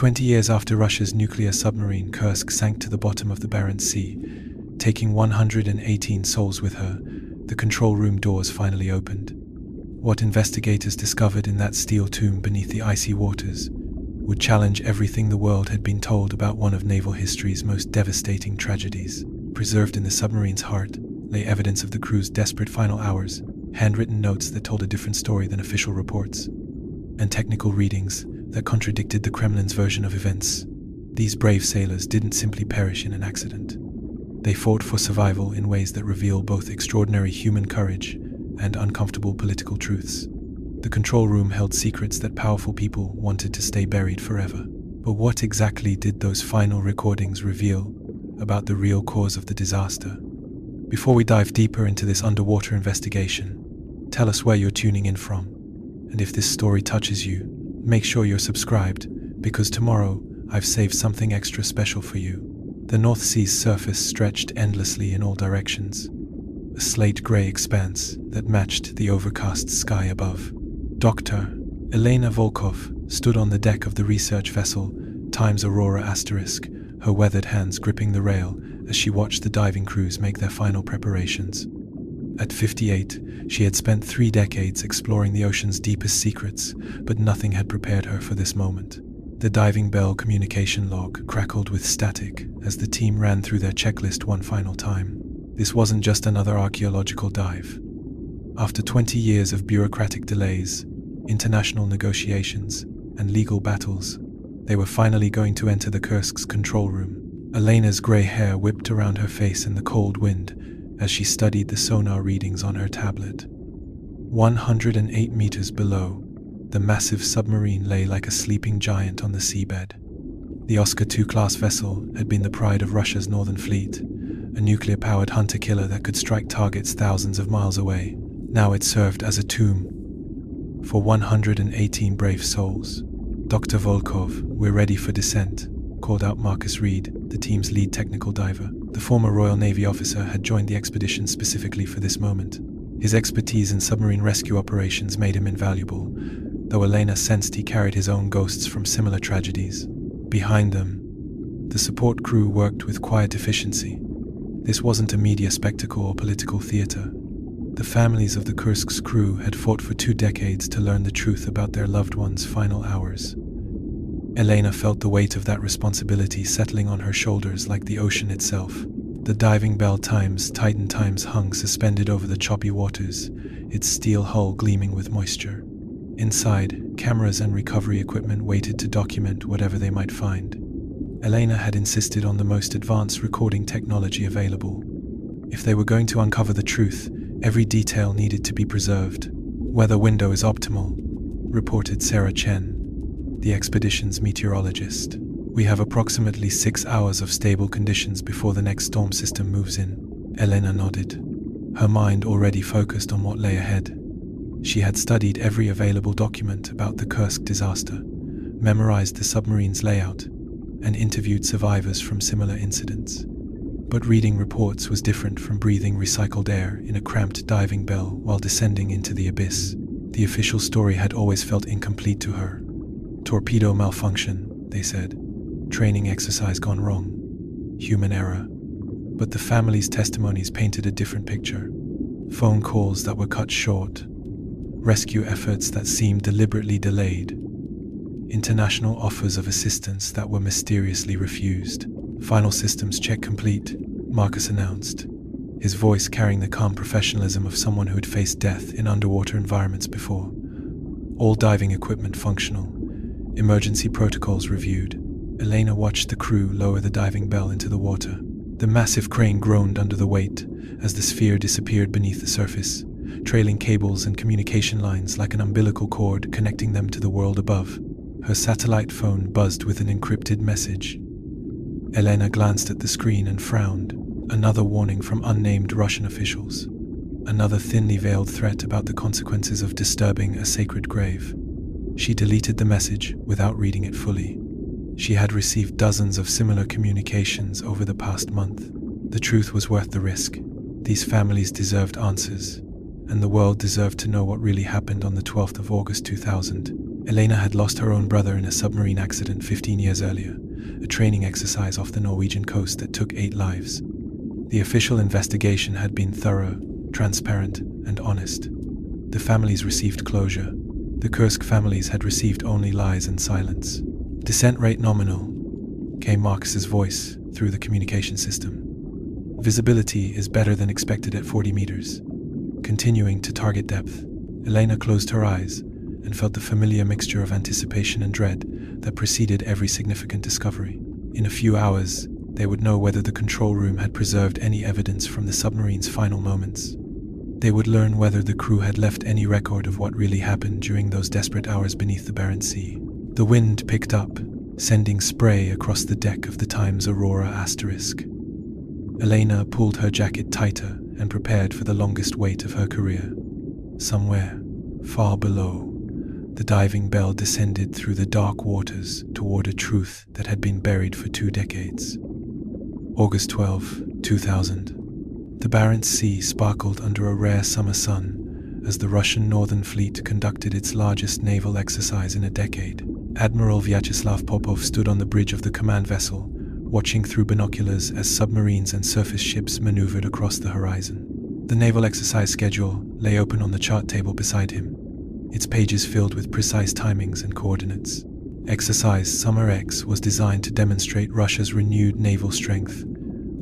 20 years after Russia's nuclear submarine Kursk sank to the bottom of the Barents Sea, taking 118 souls with her, the control room doors finally opened. What investigators discovered in that steel tomb beneath the icy waters would challenge everything the world had been told about one of naval history's most devastating tragedies. Preserved in the submarine's heart lay evidence of the crew's desperate final hours, handwritten notes that told a different story than official reports, and technical readings that contradicted the Kremlin's version of events. These brave sailors didn't simply perish in an accident. They fought for survival in ways that reveal both extraordinary human courage and uncomfortable political truths. The control room held secrets that powerful people wanted to stay buried forever. But what exactly did those final recordings reveal about the real cause of the disaster? Before we dive deeper into this underwater investigation, tell us where you're tuning in from. And if this story touches you, make sure you're subscribed, because tomorrow I've saved something extra special for you. The North Sea's surface stretched endlessly in all directions, a slate-gray expanse that matched the overcast sky above. Dr. Elena Volkov stood on the deck of the research vessel Times Aurora Asterisk, her weathered hands gripping the rail as she watched the diving crews make their final preparations. At 58, she had spent 3 decades exploring the ocean's deepest secrets, but nothing had prepared her for this moment. The diving bell communication log crackled with static as the team ran through their checklist one final time. This wasn't just another archaeological dive. After 20 years of bureaucratic delays, international negotiations, and legal battles, they were finally going to enter the Kursk's control room. Elena's grey hair whipped around her face in the cold wind as she studied the sonar readings on her tablet. 108 meters below, the massive submarine lay like a sleeping giant on the seabed. The Oscar II-class vessel had been the pride of Russia's northern fleet, a nuclear-powered hunter-killer that could strike targets thousands of miles away. Now it served as a tomb for 118 brave souls. Dr. Volkov, "We're ready for descent," called out Marcus Reed, the team's lead technical diver. The former Royal Navy officer had joined the expedition specifically for this moment. His expertise in submarine rescue operations made him invaluable, though Elena sensed he carried his own ghosts from similar tragedies. Behind them, the support crew worked with quiet efficiency. This wasn't a media spectacle or political theater. The families of the Kursk's crew had fought for 2 decades to learn the truth about their loved ones' final hours. Elena felt the weight of that responsibility settling on her shoulders like the ocean itself. The diving bell Titan Times hung suspended over the choppy waters, its steel hull gleaming with moisture. Inside, cameras and recovery equipment waited to document whatever they might find. Elena had insisted on the most advanced recording technology available. If they were going to uncover the truth, every detail needed to be preserved. "Weather window is optimal," reported Sarah Chen, the expedition's meteorologist. "We have approximately 6 hours of stable conditions before the next storm system moves in." Elena nodded, her mind already focused on what lay ahead. She had studied every available document about the Kursk disaster, memorized the submarine's layout, and interviewed survivors from similar incidents. But reading reports was different from breathing recycled air in a cramped diving bell while descending into the abyss. The official story had always felt incomplete to her. Torpedo malfunction, they said. Training exercise gone wrong. Human error. But the family's testimonies painted a different picture. Phone calls that were cut short. Rescue efforts that seemed deliberately delayed. International offers of assistance that were mysteriously refused. "Final systems check complete," Marcus announced, his voice carrying the calm professionalism of someone who had faced death in underwater environments before. "All diving equipment functional. Emergency protocols reviewed." Elena watched the crew lower the diving bell into the water. The massive crane groaned under the weight as the sphere disappeared beneath the surface, trailing cables and communication lines like an umbilical cord connecting them to the world above. Her satellite phone buzzed with an encrypted message. Elena glanced at the screen and frowned. Another warning from unnamed Russian officials. Another thinly veiled threat about the consequences of disturbing a sacred grave. She deleted the message without reading it fully. She had received dozens of similar communications over the past month. The truth was worth the risk. These families deserved answers, and the world deserved to know what really happened on the 12th of August 2000. Elena had lost her own brother in a submarine accident 15 years earlier, a training exercise off the Norwegian coast that took 8 lives. The official investigation had been thorough, transparent, and honest. The families received closure. The Kursk families had received only lies and silence. "Descent rate nominal," came Marcus's voice through the communication system. "Visibility is better than expected at 40 meters. Continuing to target depth." Elena closed her eyes and felt the familiar mixture of anticipation and dread that preceded every significant discovery. In a few hours, they would know whether the control room had preserved any evidence from the submarine's final moments. They would learn whether the crew had left any record of what really happened during those desperate hours beneath the Barents Sea. The wind picked up, sending spray across the deck of the Times Aurora Asterisk. Elena pulled her jacket tighter and prepared for the longest wait of her career. Somewhere, far below, the diving bell descended through the dark waters toward a truth that had been buried for 2 decades. August 12, 2000. The Barents Sea sparkled under a rare summer sun as the Russian Northern Fleet conducted its largest naval exercise in a decade. Admiral Vyacheslav Popov stood on the bridge of the command vessel, watching through binoculars as submarines and surface ships maneuvered across the horizon. The naval exercise schedule lay open on the chart table beside him, its pages filled with precise timings and coordinates. Exercise Summer X was designed to demonstrate Russia's renewed naval strength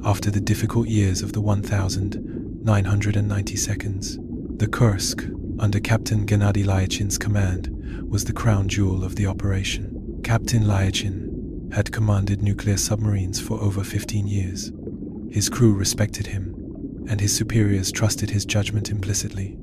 after the difficult years of the 1,990 seconds. The Kursk, under Captain Gennady Lyachin's command, was the crown jewel of the operation. Captain Lyachin had commanded nuclear submarines for over 15 years. His crew respected him, and his superiors trusted his judgment implicitly.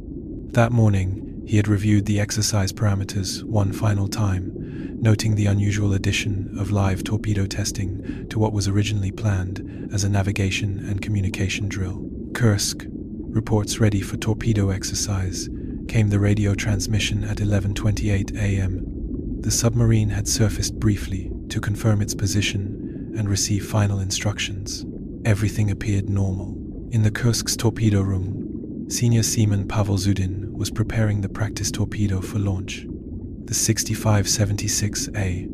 That morning, he had reviewed the exercise parameters one final time, noting the unusual addition of live torpedo testing to what was originally planned as a navigation and communication drill. "Kursk, reports ready for torpedo exercise," came the radio transmission at 11:28 a.m. The submarine had surfaced briefly to confirm its position and receive final instructions. Everything appeared normal. In the Kursk's torpedo room, Senior Seaman Pavel Zudin was preparing the practice torpedo for launch. The 6576A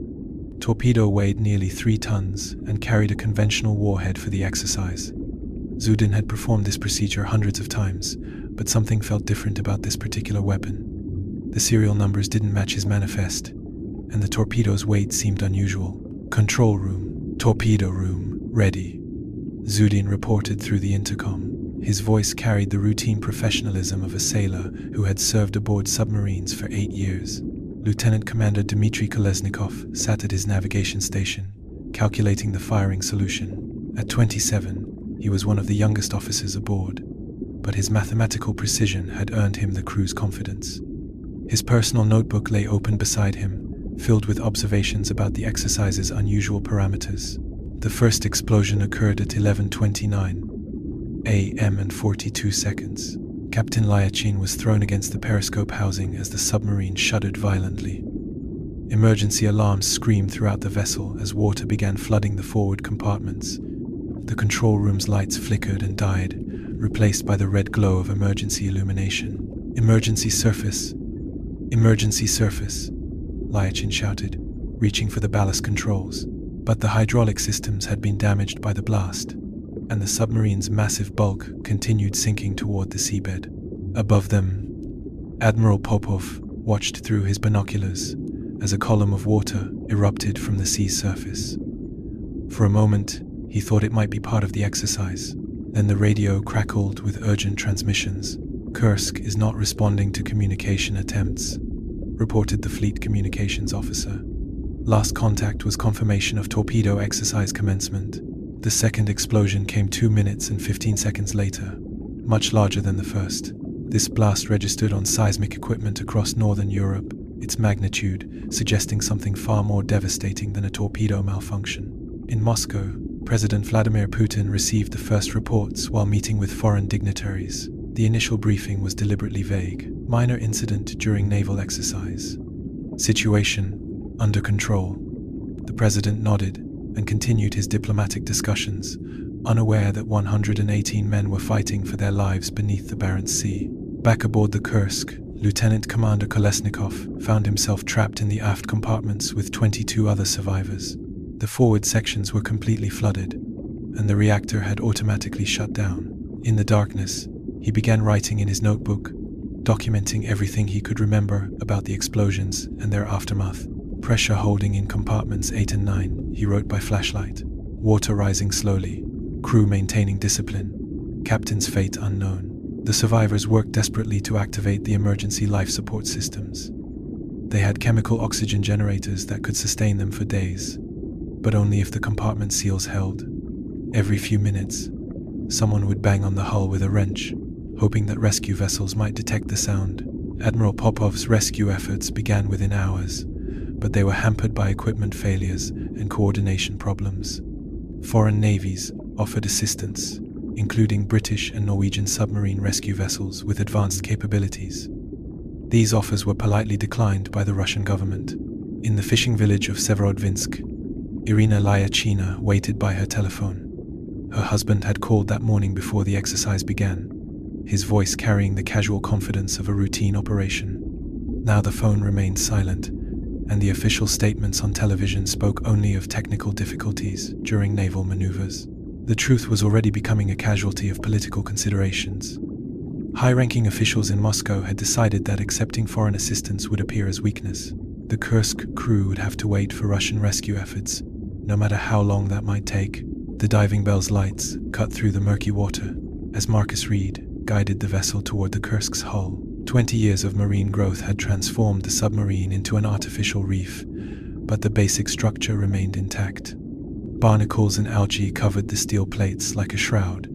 torpedo weighed nearly 3 tons and carried a conventional warhead for the exercise. Zudin had performed this procedure hundreds of times, but something felt different about this particular weapon. The serial numbers didn't match his manifest, and the torpedo's weight seemed unusual. "Control room, torpedo room, ready," Zudin reported through the intercom. His voice carried the routine professionalism of a sailor who had served aboard submarines for 8 years. Lieutenant Commander Dmitry Kolesnikov sat at his navigation station, calculating the firing solution. At 27, he was one of the youngest officers aboard, but his mathematical precision had earned him the crew's confidence. His personal notebook lay open beside him, filled with observations about the exercise's unusual parameters. The first explosion occurred at 11:29 a.m. and 42 seconds. Captain Lyachin was thrown against the periscope housing as the submarine shuddered violently. Emergency alarms screamed throughout the vessel as water began flooding the forward compartments. The control room's lights flickered and died, replaced by the red glow of emergency illumination. "Emergency surface! Emergency surface!" Lyachin shouted, reaching for the ballast controls. But the hydraulic systems had been damaged by the blast, and the submarine's massive bulk continued sinking toward the seabed. Above them, Admiral Popov watched through his binoculars as a column of water erupted from the sea's surface. For a moment, he thought it might be part of the exercise. Then the radio crackled with urgent transmissions. "Kursk is not responding to communication attempts," reported the fleet communications officer. Last contact was confirmation of torpedo exercise commencement. The second explosion came 2 minutes and 15 seconds later, much larger than the first. This blast registered on seismic equipment across northern Europe, its magnitude suggesting something far more devastating than a torpedo malfunction. In Moscow, President Vladimir Putin received the first reports while meeting with foreign dignitaries. The initial briefing was deliberately vague. "Minor incident during naval exercise. Situation under control." The president nodded and continued his diplomatic discussions, unaware that 118 men were fighting for their lives beneath the Barents Sea. Back aboard the Kursk, Lieutenant Commander Kolesnikov found himself trapped in the aft compartments with 22 other survivors. The forward sections were completely flooded, and the reactor had automatically shut down. In the darkness, he began writing in his notebook, documenting everything he could remember about the explosions and their aftermath. Pressure holding in compartments 8 and 9, he wrote by flashlight. Water rising slowly. Crew maintaining discipline. Captain's fate unknown. The survivors worked desperately to activate the emergency life support systems. They had chemical oxygen generators that could sustain them for days, but only if the compartment seals held. Every few minutes, someone would bang on the hull with a wrench, hoping that rescue vessels might detect the sound. Admiral Popov's rescue efforts began within hours, but they were hampered by equipment failures and coordination problems. Foreign navies offered assistance, including British and Norwegian submarine rescue vessels with advanced capabilities. These offers were politely declined by the Russian government. In the fishing village of Severodvinsk, Irina Lyachina waited by her telephone. Her husband had called that morning before the exercise began, his voice carrying the casual confidence of a routine operation. Now the phone remained silent, and the official statements on television spoke only of technical difficulties during naval maneuvers. The truth was already becoming a casualty of political considerations. High-ranking officials in Moscow had decided that accepting foreign assistance would appear as weakness. The Kursk crew would have to wait for Russian rescue efforts, no matter how long that might take. The diving bell's lights cut through the murky water as Marcus Reed guided the vessel toward the Kursk's hull. 20 years of marine growth had transformed the submarine into an artificial reef, but the basic structure remained intact. Barnacles and algae covered the steel plates like a shroud,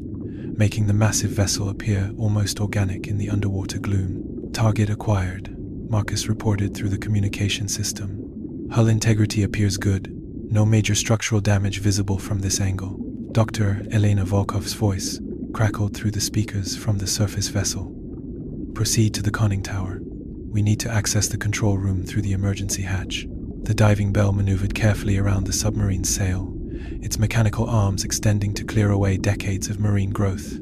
making the massive vessel appear almost organic in the underwater gloom. Target acquired, Marcus reported through the communication system. Hull integrity appears good. No major structural damage visible from this angle. Dr. Elena Volkov's voice crackled through the speakers from the surface vessel. Proceed to the conning tower. We need to access the control room through the emergency hatch. The diving bell maneuvered carefully around the submarine's sail, its mechanical arms extending to clear away decades of marine growth.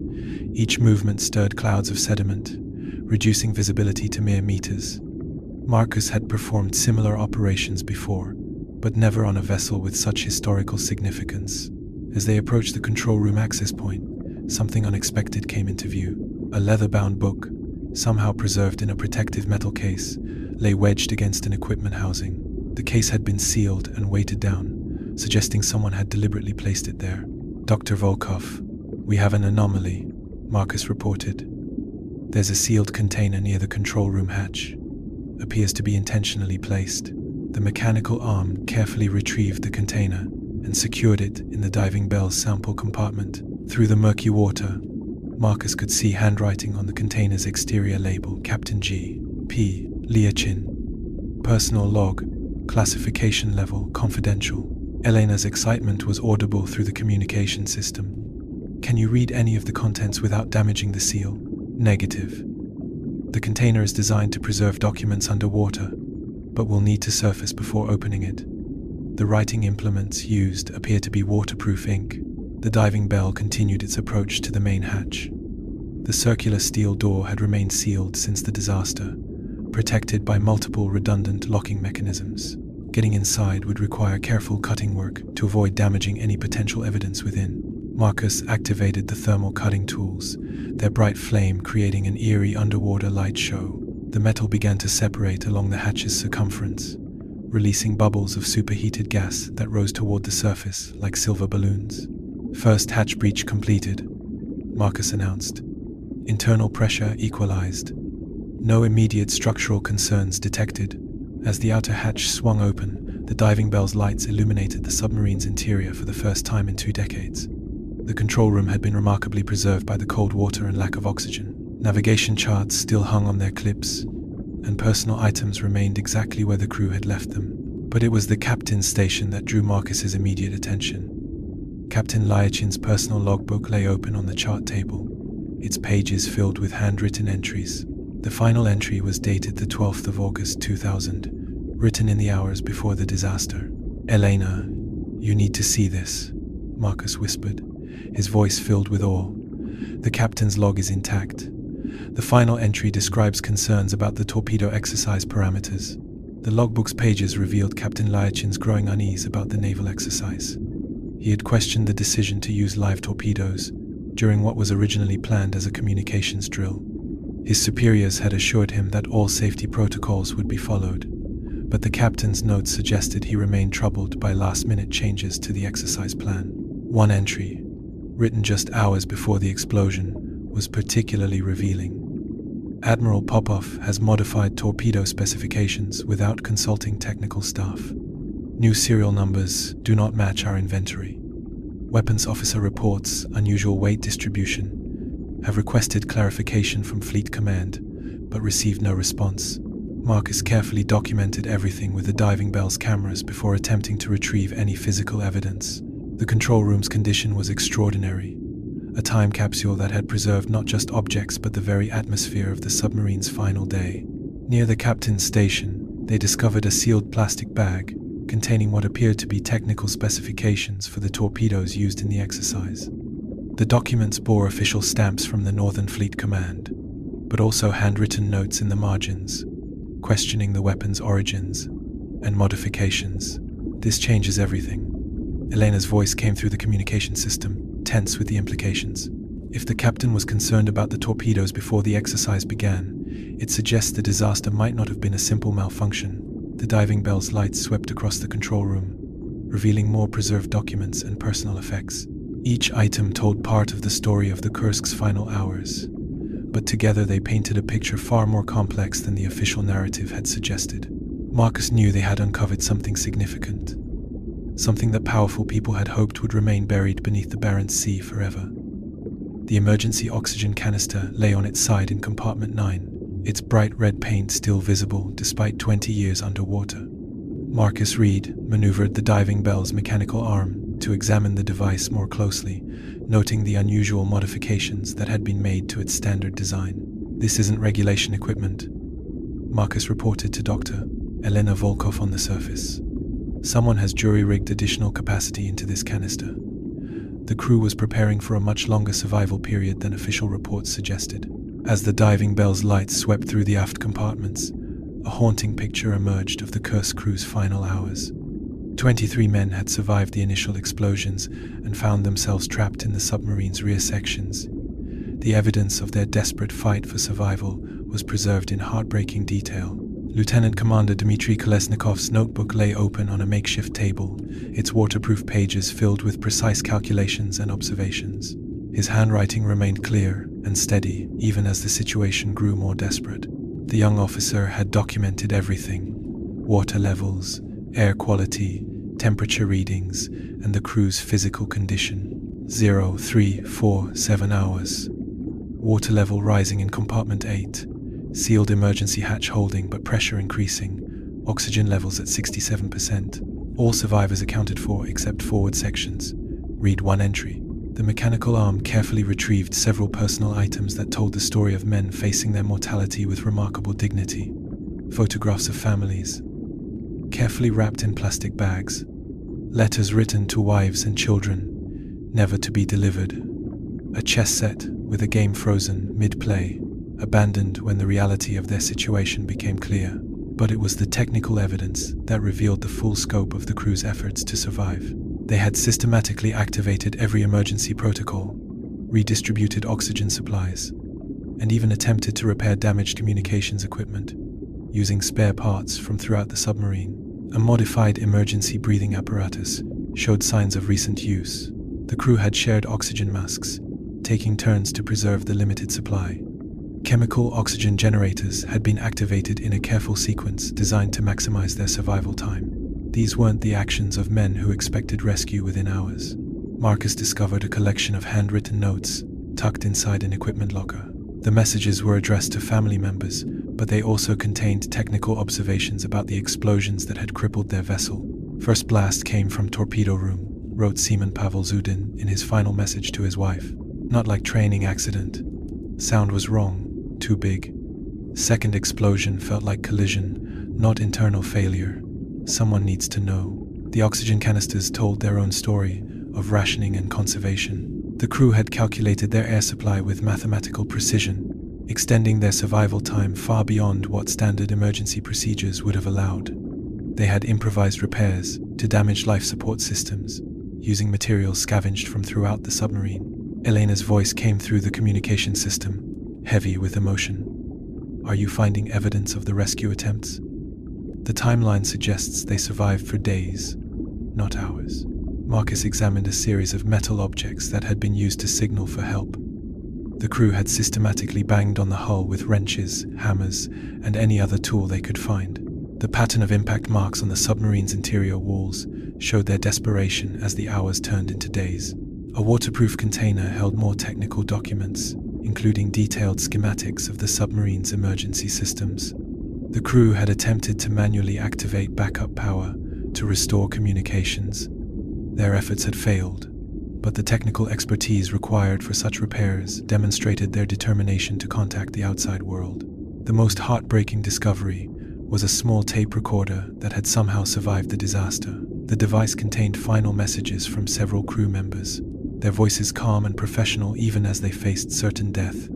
Each movement stirred clouds of sediment, reducing visibility to mere meters. Marcus had performed similar operations before, but never on a vessel with such historical significance. As they approached the control room access point, something unexpected came into view. A leather-bound book, somehow preserved in a protective metal case, lay wedged against an equipment housing. The case had been sealed and weighted down, suggesting someone had deliberately placed it there. Dr. Volkov, we have an anomaly, Marcus reported. There's a sealed container near the control room hatch. Appears to be intentionally placed. The mechanical arm carefully retrieved the container and secured it in the diving bell's sample compartment. Through the murky water, Marcus could see handwriting on the container's exterior label, Captain G. P. Liachin. Personal log, classification level, confidential. Elena's excitement was audible through the communication system. Can you read any of the contents without damaging the seal? Negative. The container is designed to preserve documents underwater, but will need to surface before opening it. The writing implements used appear to be waterproof ink. The diving bell continued its approach to the main hatch. The circular steel door had remained sealed since the disaster, protected by multiple redundant locking mechanisms. Getting inside would require careful cutting work to avoid damaging any potential evidence within. Marcus activated the thermal cutting tools, their bright flame creating an eerie underwater light show. The metal began to separate along the hatch's circumference, releasing bubbles of superheated gas that rose toward the surface like silver balloons. First hatch breach completed, Marcus announced. Internal pressure equalized. No immediate structural concerns detected. As the outer hatch swung open, the diving bell's lights illuminated the submarine's interior for the first time in 2 decades. The control room had been remarkably preserved by the cold water and lack of oxygen. Navigation charts still hung on their clips, and personal items remained exactly where the crew had left them. But it was the captain's station that drew Marcus's immediate attention. Captain Lyachin's personal logbook lay open on the chart table, its pages filled with handwritten entries. The final entry was dated the 12th of August 2000, written in the hours before the disaster. Elena, you need to see this, Marcus whispered, his voice filled with awe. The captain's log is intact, The final entry describes concerns about the torpedo exercise parameters. The logbook's pages revealed Captain Lyachin's growing unease about the naval exercise. He had questioned the decision to use live torpedoes during what was originally planned as a communications drill. His superiors had assured him that all safety protocols would be followed, but the captain's notes suggested he remained troubled by last-minute changes to the exercise plan. One entry, written just hours before the explosion, was particularly revealing. Admiral Popov has modified torpedo specifications without consulting technical staff. New serial numbers do not match our inventory. Weapons officer reports unusual weight distribution. Have requested clarification from Fleet Command, but received no response. Marcus carefully documented everything with the diving bell's cameras before attempting to retrieve any physical evidence. The control room's condition was extraordinary. A time capsule that had preserved not just objects but the very atmosphere of the submarine's final day. Near the captain's station, they discovered a sealed plastic bag containing what appeared to be technical specifications for the torpedoes used in the exercise. The documents bore official stamps from the Northern Fleet Command, but also handwritten notes in the margins, questioning the weapon's origins and modifications. This changes everything. Elena's voice came through the communication system, tense with the implications. If the captain was concerned about the torpedoes before the exercise began, it suggests the disaster might not have been a simple malfunction. The diving bell's lights swept across the control room, revealing more preserved documents and personal effects. Each item told part of the story of the Kursk's final hours, but together they painted a picture far more complex than the official narrative had suggested. Marcus knew they had uncovered something significant, something that powerful people had hoped would remain buried beneath the Barents Sea forever. The emergency oxygen canister lay on its side in compartment 9, its bright red paint still visible despite 20 years underwater. Marcus Reed maneuvered the diving bell's mechanical arm to examine the device more closely, noting the unusual modifications that had been made to its standard design. "This isn't regulation equipment," Marcus reported to Dr. Elena Volkov on the surface. "Someone has jury-rigged additional capacity into this canister." The crew was preparing for a much longer survival period than official reports suggested. As the diving bell's lights swept through the aft compartments, a haunting picture emerged of the Kursk crew's final hours. 23 men had survived the initial explosions and found themselves trapped in the submarine's rear sections. The evidence of their desperate fight for survival was preserved in heartbreaking detail. Lieutenant Commander Dmitry Kolesnikov's notebook lay open on a makeshift table, its waterproof pages filled with precise calculations and observations. His handwriting remained clear and steady, even as the situation grew more desperate. The young officer had documented everything: water levels, air quality, temperature readings, and the crew's physical condition. 0, 3, 4, 7 hours. Water level rising in compartment 8. Sealed emergency hatch holding but pressure increasing. Oxygen levels at 67%. All survivors accounted for except forward sections. Read one entry. The mechanical arm carefully retrieved several personal items that told the story of men facing their mortality with remarkable dignity. Photographs of families, carefully wrapped in plastic bags. Letters written to wives and children, never to be delivered. A chess set with a game frozen mid-play, abandoned when the reality of their situation became clear. But it was the technical evidence that revealed the full scope of the crew's efforts to survive. They had systematically activated every emergency protocol, redistributed oxygen supplies, and even attempted to repair damaged communications equipment, using spare parts from throughout the submarine. A modified emergency breathing apparatus showed signs of recent use. The crew had shared oxygen masks, taking turns to preserve the limited supply. Chemical oxygen generators had been activated in a careful sequence designed to maximize their survival time. These weren't the actions of men who expected rescue within hours. Marcus discovered a collection of handwritten notes tucked inside an equipment locker. The messages were addressed to family members, but they also contained technical observations about the explosions that had crippled their vessel. "First blast came from torpedo room," wrote Seaman Pavel Zudin in his final message to his wife. "Not like training accident. Sound was wrong. Too big. Second explosion felt like collision, not internal failure. Someone needs to know." The oxygen canisters told their own story of rationing and conservation. The crew had calculated their air supply with mathematical precision, extending their survival time far beyond what standard emergency procedures would have allowed. They had improvised repairs to damaged life support systems, using materials scavenged from throughout the submarine. Elena's voice came through the communication system, heavy with emotion. Are you finding evidence of the rescue attempts? The timeline suggests they survived for days, not hours. Marcus examined a series of metal objects that had been used to signal for help. The crew had systematically banged on the hull with wrenches, hammers, and any other tool they could find. The pattern of impact marks on the submarine's interior walls showed their desperation as the hours turned into days. A waterproof container held more technical documents, including detailed schematics of the submarine's emergency systems. The crew had attempted to manually activate backup power to restore communications. Their efforts had failed, but the technical expertise required for such repairs demonstrated their determination to contact the outside world. The most heartbreaking discovery was a small tape recorder that had somehow survived the disaster. The device contained final messages from several crew members, their voices calm and professional even as they faced certain death.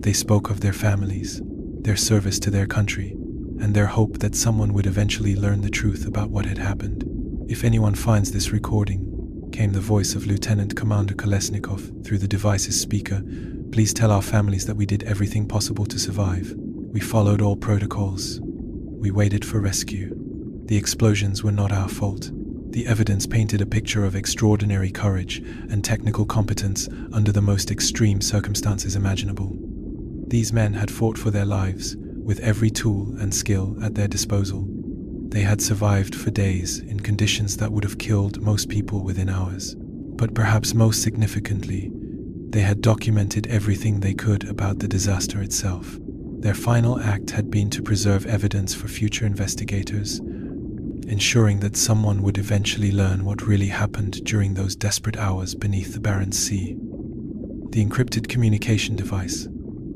They spoke of their families, their service to their country, and their hope that someone would eventually learn the truth about what had happened. If anyone finds this recording, came the voice of Lieutenant Commander Kolesnikov through the device's speaker, please tell our families that we did everything possible to survive. We followed all protocols. We waited for rescue. The explosions were not our fault. The evidence painted a picture of extraordinary courage and technical competence under the most extreme circumstances imaginable. These men had fought for their lives, with every tool and skill at their disposal. They had survived for days in conditions that would have killed most people within hours. But perhaps most significantly, they had documented everything they could about the disaster itself. Their final act had been to preserve evidence for future investigators, ensuring that someone would eventually learn what really happened during those desperate hours beneath the Barents Sea. The encrypted communication device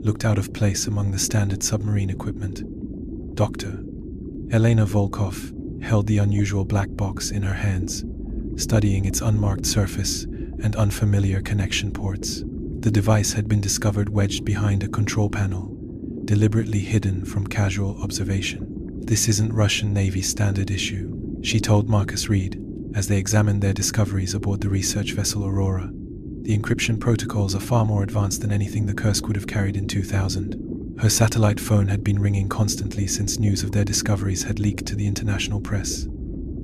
looked out of place among the standard submarine equipment. Dr. Elena Volkov held the unusual black box in her hands, studying its unmarked surface and unfamiliar connection ports. The device had been discovered wedged behind a control panel, deliberately hidden from casual observation. This isn't Russian Navy standard issue, she told Marcus Reed as they examined their discoveries aboard the research vessel Aurora. The encryption protocols are far more advanced than anything the Kursk would have carried in 2000. Her satellite phone had been ringing constantly since news of their discoveries had leaked to the international press.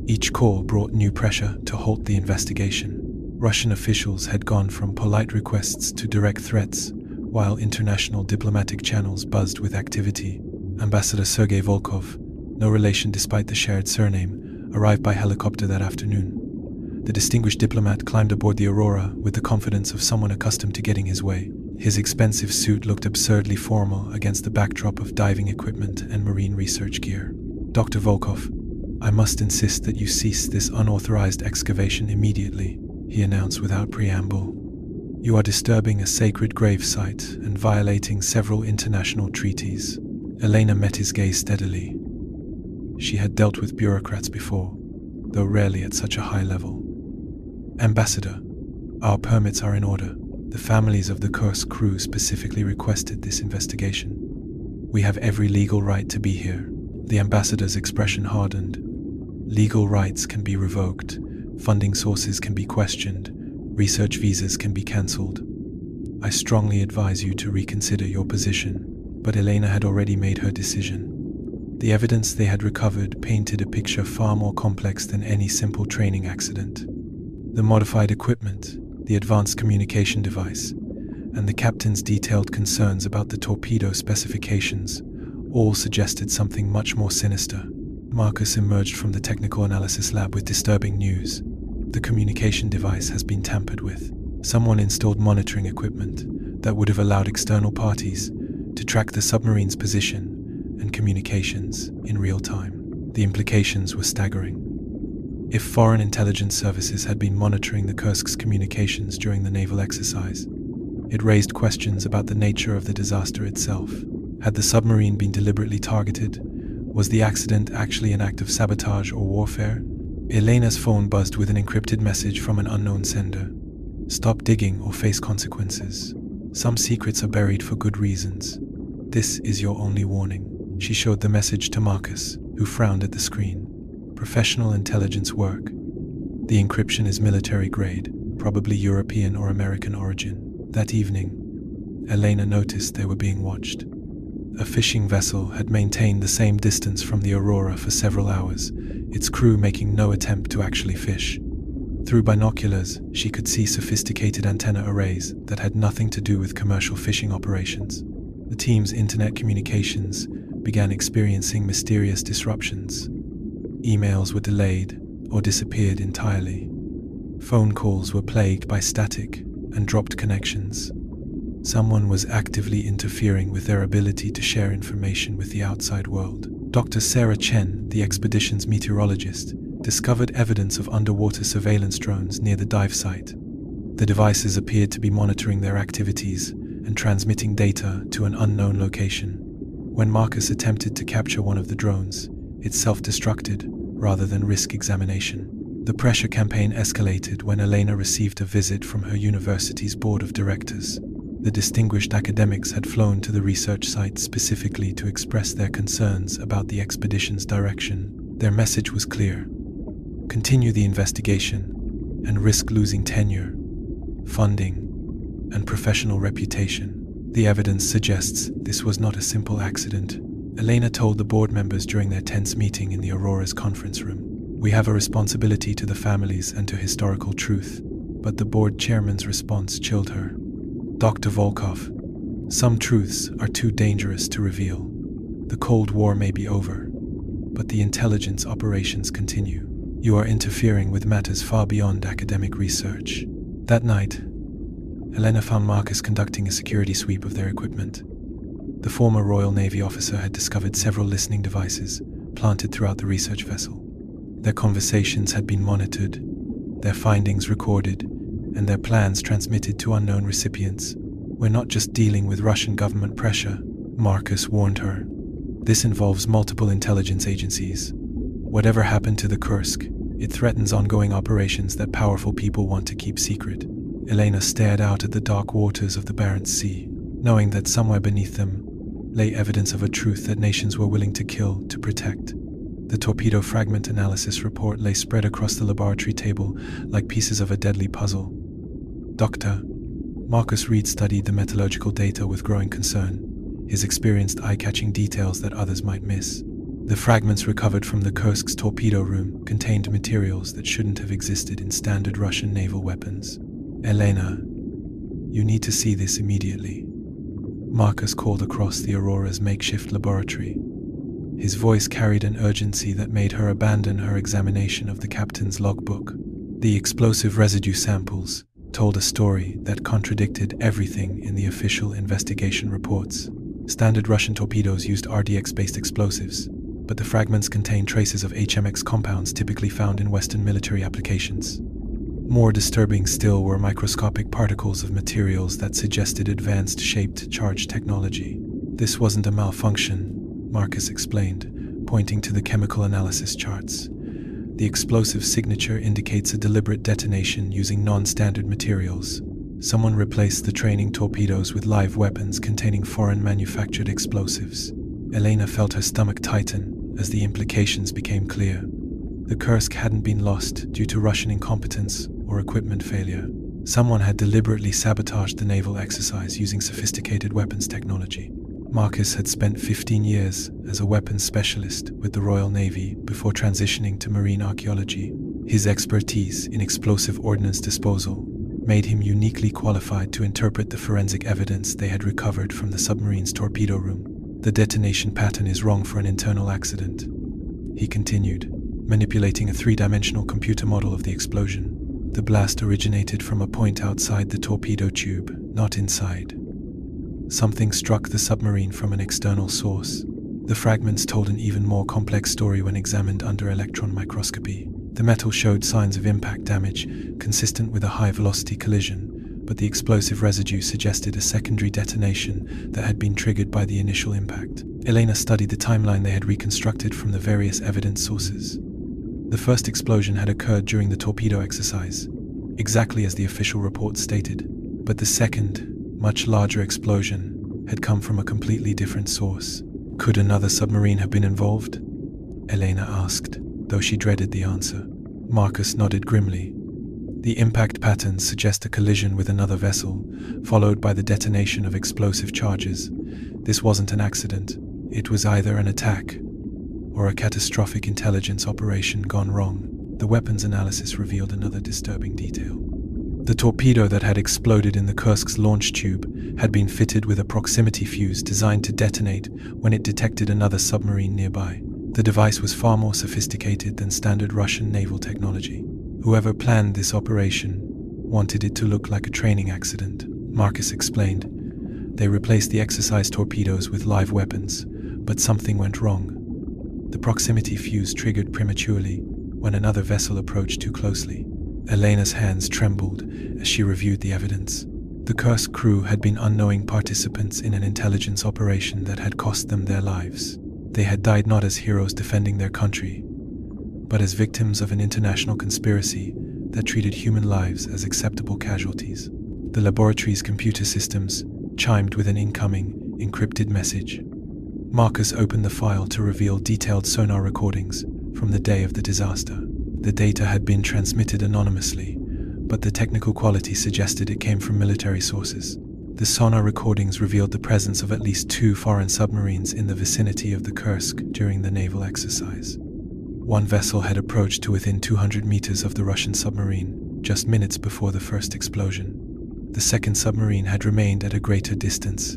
Each call brought new pressure to halt the investigation. Russian officials had gone from polite requests to direct threats, while international diplomatic channels buzzed with activity. Ambassador Sergei Volkov, no relation despite the shared surname, arrived by helicopter that afternoon. The distinguished diplomat climbed aboard the Aurora with the confidence of someone accustomed to getting his way. His expensive suit looked absurdly formal against the backdrop of diving equipment and marine research gear. Dr. Volkov, I must insist that you cease this unauthorized excavation immediately, he announced without preamble. You are disturbing a sacred grave site and violating several international treaties. Elena met his gaze steadily. She had dealt with bureaucrats before, though rarely at such a high level. Ambassador, our permits are in order. The families of the Kursk crew specifically requested this investigation. We have every legal right to be here. The ambassador's expression hardened. Legal rights can be revoked, funding sources can be questioned, research visas can be cancelled. I strongly advise you to reconsider your position, but Elena had already made her decision. The evidence they had recovered painted a picture far more complex than any simple training accident. The modified equipment, the advanced communication device, and the captain's detailed concerns about the torpedo specifications all suggested something much more sinister. Marcus emerged from the technical analysis lab with disturbing news. The communication device has been tampered with. Someone installed monitoring equipment that would have allowed external parties to track the submarine's position and communications in real time. The implications were staggering. If foreign intelligence services had been monitoring the Kursk's communications during the naval exercise, it raised questions about the nature of the disaster itself. Had the submarine been deliberately targeted? Was the accident actually an act of sabotage or warfare? Elena's phone buzzed with an encrypted message from an unknown sender. Stop digging or face consequences. Some secrets are buried for good reasons. This is your only warning. She showed the message to Marcus, who frowned at the screen. Professional intelligence work. The encryption is military grade, probably European or American origin. That evening, Elena noticed they were being watched. A fishing vessel had maintained the same distance from the Aurora for several hours, its crew making no attempt to actually fish. Through binoculars, she could see sophisticated antenna arrays that had nothing to do with commercial fishing operations. The team's internet communications began experiencing mysterious disruptions. Emails were delayed or disappeared entirely. Phone calls were plagued by static and dropped connections. Someone was actively interfering with their ability to share information with the outside world. Dr. Sarah Chen, the expedition's meteorologist, discovered evidence of underwater surveillance drones near the dive site. The devices appeared to be monitoring their activities and transmitting data to an unknown location. When Marcus attempted to capture one of the drones, it self-destructed rather than risk examination. The pressure campaign escalated when Elena received a visit from her university's board of directors. The distinguished academics had flown to the research site specifically to express their concerns about the expedition's direction. Their message was clear: continue the investigation and risk losing tenure, funding, and professional reputation. The evidence suggests this was not a simple accident. Elena told the board members during their tense meeting in the Aurora's conference room. We have a responsibility to the families and to historical truth. But the board chairman's response chilled her. Dr. Volkov, some truths are too dangerous to reveal. The Cold War may be over, but the intelligence operations continue. You are interfering with matters far beyond academic research. That night, Elena found Marcus conducting a security sweep of their equipment. The former Royal Navy officer had discovered several listening devices planted throughout the research vessel. Their conversations had been monitored, their findings recorded, and their plans transmitted to unknown recipients. We're not just dealing with Russian government pressure, Marcus warned her. This involves multiple intelligence agencies. Whatever happened to the Kursk, it threatens ongoing operations that powerful people want to keep secret. Elena stared out at the dark waters of the Barents Sea, knowing that somewhere beneath them lay evidence of a truth that nations were willing to kill to protect. The torpedo fragment analysis report lay spread across the laboratory table like pieces of a deadly puzzle. Dr. Marcus Reed studied the metallurgical data with growing concern, his experienced eye-catching details that others might miss. The fragments recovered from the Kursk's torpedo room contained materials that shouldn't have existed in standard Russian naval weapons. Elena, you need to see this immediately. Marcus called across the Aurora's makeshift laboratory. His voice carried an urgency that made her abandon her examination of the captain's logbook. The explosive residue samples told a story that contradicted everything in the official investigation reports. Standard Russian torpedoes used RDX-based explosives, but the fragments contained traces of HMX compounds typically found in Western military applications. More disturbing still were microscopic particles of materials that suggested advanced shaped charge technology. This wasn't a malfunction, Marcus explained, pointing to the chemical analysis charts. The explosive signature indicates a deliberate detonation using non-standard materials. Someone replaced the training torpedoes with live weapons containing foreign-manufactured explosives. Elena felt her stomach tighten as the implications became clear. The Kursk hadn't been lost due to Russian incompetence or equipment failure. Someone had deliberately sabotaged the naval exercise using sophisticated weapons technology. Marcus had spent 15 years as a weapons specialist with the Royal Navy before transitioning to marine archaeology. His expertise in explosive ordnance disposal made him uniquely qualified to interpret the forensic evidence they had recovered from the submarine's torpedo room. The detonation pattern is wrong for an internal accident, he continued, manipulating a three-dimensional computer model of the explosion. The blast originated from a point outside the torpedo tube, not inside. Something struck the submarine from an external source. The fragments told an even more complex story when examined under electron microscopy. The metal showed signs of impact damage, consistent with a high-velocity collision, but the explosive residue suggested a secondary detonation that had been triggered by the initial impact. Elena studied the timeline they had reconstructed from the various evidence sources. The first explosion had occurred during the torpedo exercise, exactly as the official report stated, but the second, much larger explosion had come from a completely different source. Could another submarine have been involved? Elena asked, though she dreaded the answer. Marcus nodded grimly. The impact patterns suggest a collision with another vessel, followed by the detonation of explosive charges. This wasn't an accident. It was either an attack or a catastrophic intelligence operation gone wrong. The weapons analysis revealed another disturbing detail. The torpedo that had exploded in the Kursk's launch tube had been fitted with a proximity fuse designed to detonate when it detected another submarine nearby. The device was far more sophisticated than standard Russian naval technology. Whoever planned this operation wanted it to look like a training accident, Marcus explained. They replaced the exercise torpedoes with live weapons, but something went wrong. The proximity fuse triggered prematurely when another vessel approached too closely. Elena's hands trembled as she reviewed the evidence. The Kursk crew had been unknowing participants in an intelligence operation that had cost them their lives. They had died not as heroes defending their country, but as victims of an international conspiracy that treated human lives as acceptable casualties. The laboratory's computer systems chimed with an incoming, encrypted message. Marcus opened the file to reveal detailed sonar recordings from the day of the disaster. The data had been transmitted anonymously, but the technical quality suggested it came from military sources. The sonar recordings revealed the presence of at least 2 foreign submarines in the vicinity of the Kursk during the naval exercise. One vessel had approached to within 200 meters of the Russian submarine, just minutes before the first explosion. The second submarine had remained at a greater distance,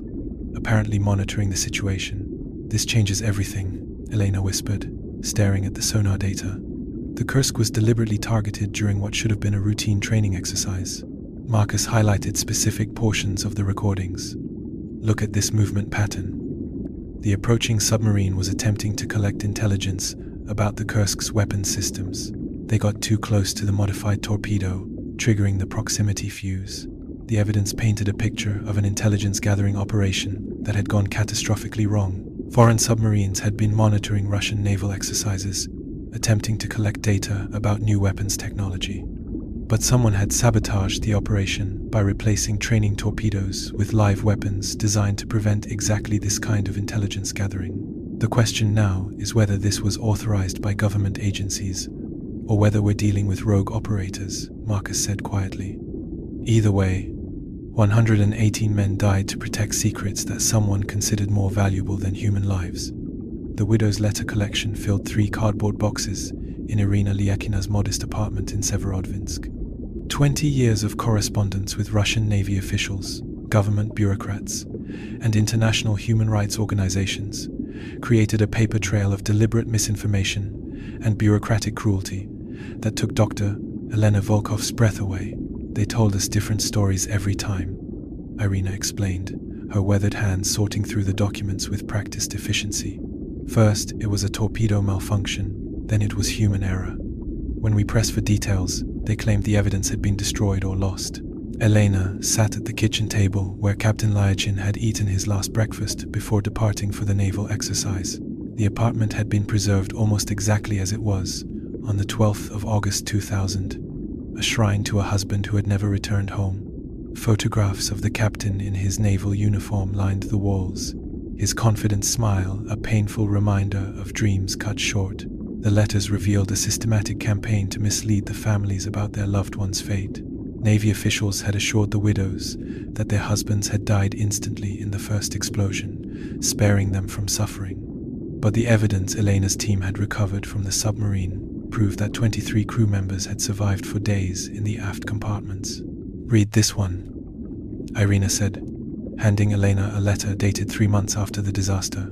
apparently monitoring the situation. "This changes everything," Elena whispered, staring at the sonar data. The Kursk was deliberately targeted during what should have been a routine training exercise. Marcus highlighted specific portions of the recordings. "Look at this movement pattern." The approaching submarine was attempting to collect intelligence about the Kursk's weapons systems. They got too close to the modified torpedo, triggering the proximity fuse. The evidence painted a picture of an intelligence-gathering operation that had gone catastrophically wrong. Foreign submarines had been monitoring Russian naval exercises, attempting to collect data about new weapons technology. But someone had sabotaged the operation by replacing training torpedoes with live weapons designed to prevent exactly this kind of intelligence gathering. The question now is whether this was authorized by government agencies or whether we're dealing with rogue operators, Marcus said quietly. Either way, 118 men died to protect secrets that someone considered more valuable than human lives. The widow's letter collection filled 3 cardboard boxes in Irina Lyakina's modest apartment in Severodvinsk. 20 years of correspondence with Russian Navy officials, government bureaucrats, and international human rights organizations created a paper trail of deliberate misinformation and bureaucratic cruelty that took Dr. Elena Volkov's breath away. "They told us different stories every time," Irina explained, her weathered hands sorting through the documents with practiced efficiency. "First, it was a torpedo malfunction, then it was human error. When we pressed for details, they claimed the evidence had been destroyed or lost." Elena sat at the kitchen table where Captain Lyachin had eaten his last breakfast before departing for the naval exercise. The apartment had been preserved almost exactly as it was on the 12th of August 2000, a shrine to a husband who had never returned home. Photographs of the captain in his naval uniform lined the walls, his confident smile a painful reminder of dreams cut short. The letters revealed a systematic campaign to mislead the families about their loved one's fate. Navy officials had assured the widows that their husbands had died instantly in the first explosion, sparing them from suffering. But the evidence Elena's team had recovered from the submarine proved that 23 crew members had survived for days in the aft compartments. "Read this one," Irina said, handing Elena a letter dated 3 months after the disaster.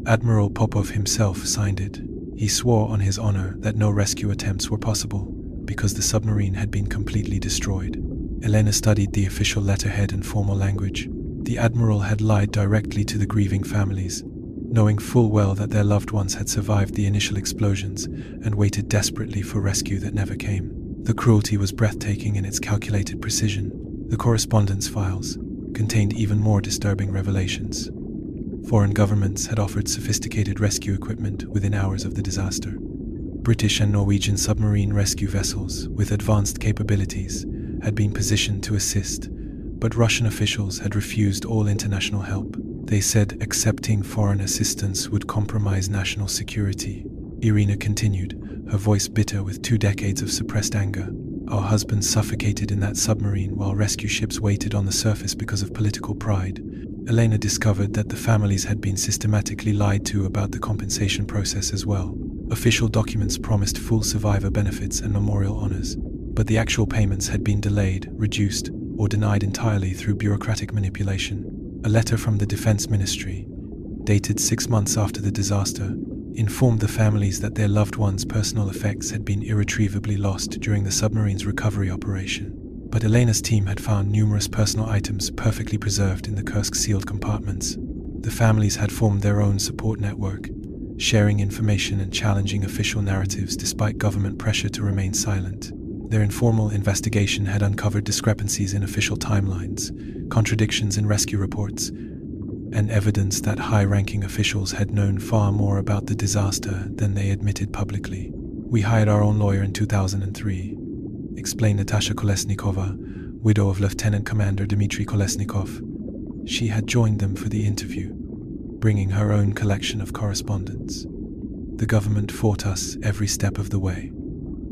Admiral Popov himself signed it. He swore on his honor that no rescue attempts were possible because the submarine had been completely destroyed. Elena studied the official letterhead and formal language. The admiral had lied directly to the grieving families, knowing full well that their loved ones had survived the initial explosions and waited desperately for rescue that never came. The cruelty was breathtaking in its calculated precision. The correspondence files contained even more disturbing revelations. Foreign governments had offered sophisticated rescue equipment within hours of the disaster. British and Norwegian submarine rescue vessels with advanced capabilities had been positioned to assist, But Russian officials had refused all international help. They said accepting foreign assistance would compromise national security. Irina continued, her voice bitter with 2 decades of suppressed anger. Our husbands suffocated in that submarine while rescue ships waited on the surface because of political pride. Elena discovered that the families had been systematically lied to about the compensation process as well. Official documents promised full survivor benefits and memorial honors, but the actual payments had been delayed, reduced, or denied entirely through bureaucratic manipulation. A letter from the Defense Ministry, dated 6 months after the disaster, informed the families that their loved ones' personal effects had been irretrievably lost during the submarine's recovery operation. But Elena's team had found numerous personal items perfectly preserved in the Kursk sealed compartments. The families had formed their own support network, sharing information and challenging official narratives despite government pressure to remain silent. Their informal investigation had uncovered discrepancies in official timelines, contradictions in rescue reports, and evidence that high-ranking officials had known far more about the disaster than they admitted publicly. We hired our own lawyer in 2003, explained Natasha Kolesnikova, widow of Lieutenant Commander Dmitry Kolesnikov. She had joined them for the interview, bringing her own collection of correspondence. The government fought us every step of the way.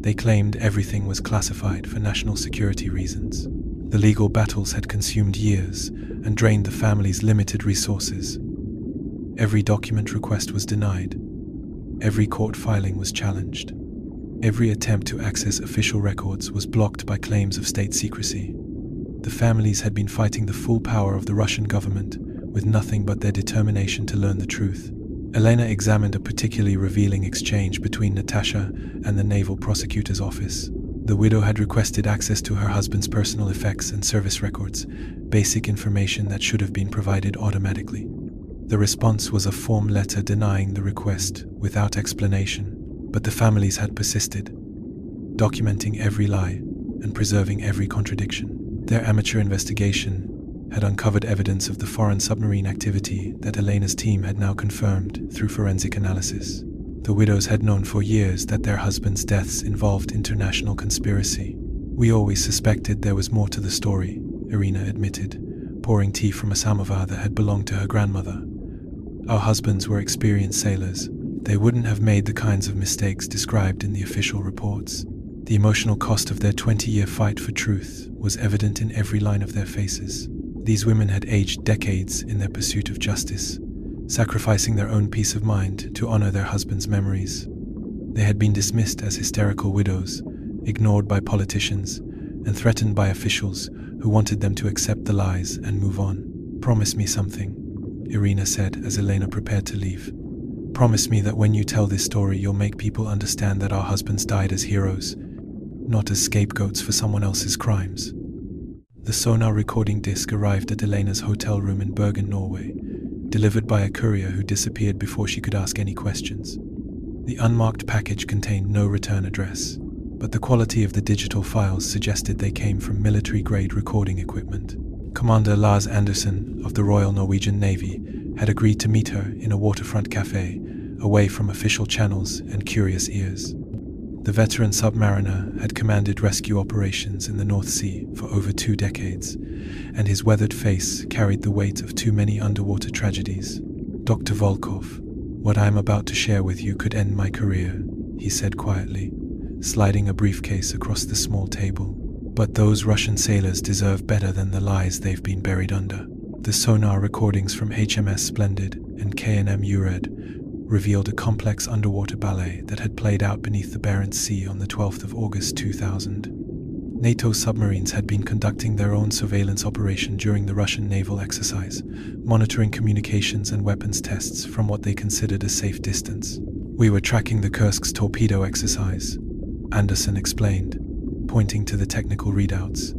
They claimed everything was classified for national security reasons. The legal battles had consumed years and drained the family's limited resources. Every document request was denied. Every court filing was challenged. Every attempt to access official records was blocked by claims of state secrecy. The families had been fighting the full power of the Russian government with nothing but their determination to learn the truth. Elena examined a particularly revealing exchange between Natasha and the Naval Prosecutor's Office. The widow had requested access to her husband's personal effects and service records, basic information that should have been provided automatically. The response was a form letter denying the request without explanation, but the families had persisted, documenting every lie and preserving every contradiction. Their amateur investigation had uncovered evidence of the foreign submarine activity that Elena's team had now confirmed through forensic analysis. The widows had known for years that their husbands' deaths involved international conspiracy. We always suspected there was more to the story, Irina admitted, pouring tea from a samovar that had belonged to her grandmother. Our husbands were experienced sailors. They wouldn't have made the kinds of mistakes described in the official reports. The emotional cost of their 20-year fight for truth was evident in every line of their faces. These women had aged decades in their pursuit of justice, sacrificing their own peace of mind to honor their husbands' memories. They had been dismissed as hysterical widows, ignored by politicians, and threatened by officials who wanted them to accept the lies and move on. "Promise me something," Irina said as Elena prepared to leave. "Promise me that when you tell this story, you'll make people understand that our husbands died as heroes, not as scapegoats for someone else's crimes." The sonar recording disc arrived at Elena's hotel room in Bergen, Norway, delivered by a courier who disappeared before she could ask any questions. The unmarked package contained no return address, but the quality of the digital files suggested they came from military-grade recording equipment. Commander Lars Andersen of the Royal Norwegian Navy had agreed to meet her in a waterfront cafe, away from official channels and curious ears. The veteran submariner had commanded rescue operations in the North Sea for over 2 decades, and his weathered face carried the weight of too many underwater tragedies. "Dr. Volkov, what I am about to share with you could end my career," he said quietly, sliding a briefcase across the small table. "But those Russian sailors deserve better than the lies they've been buried under." The sonar recordings from HMS Splendid and KNM Ured revealed a complex underwater ballet that had played out beneath the Barents Sea on the 12th of August 2000. NATO submarines had been conducting their own surveillance operation during the Russian naval exercise, monitoring communications and weapons tests from what they considered a safe distance. "We were tracking the Kursk's torpedo exercise," Andersen explained, pointing to the technical readouts.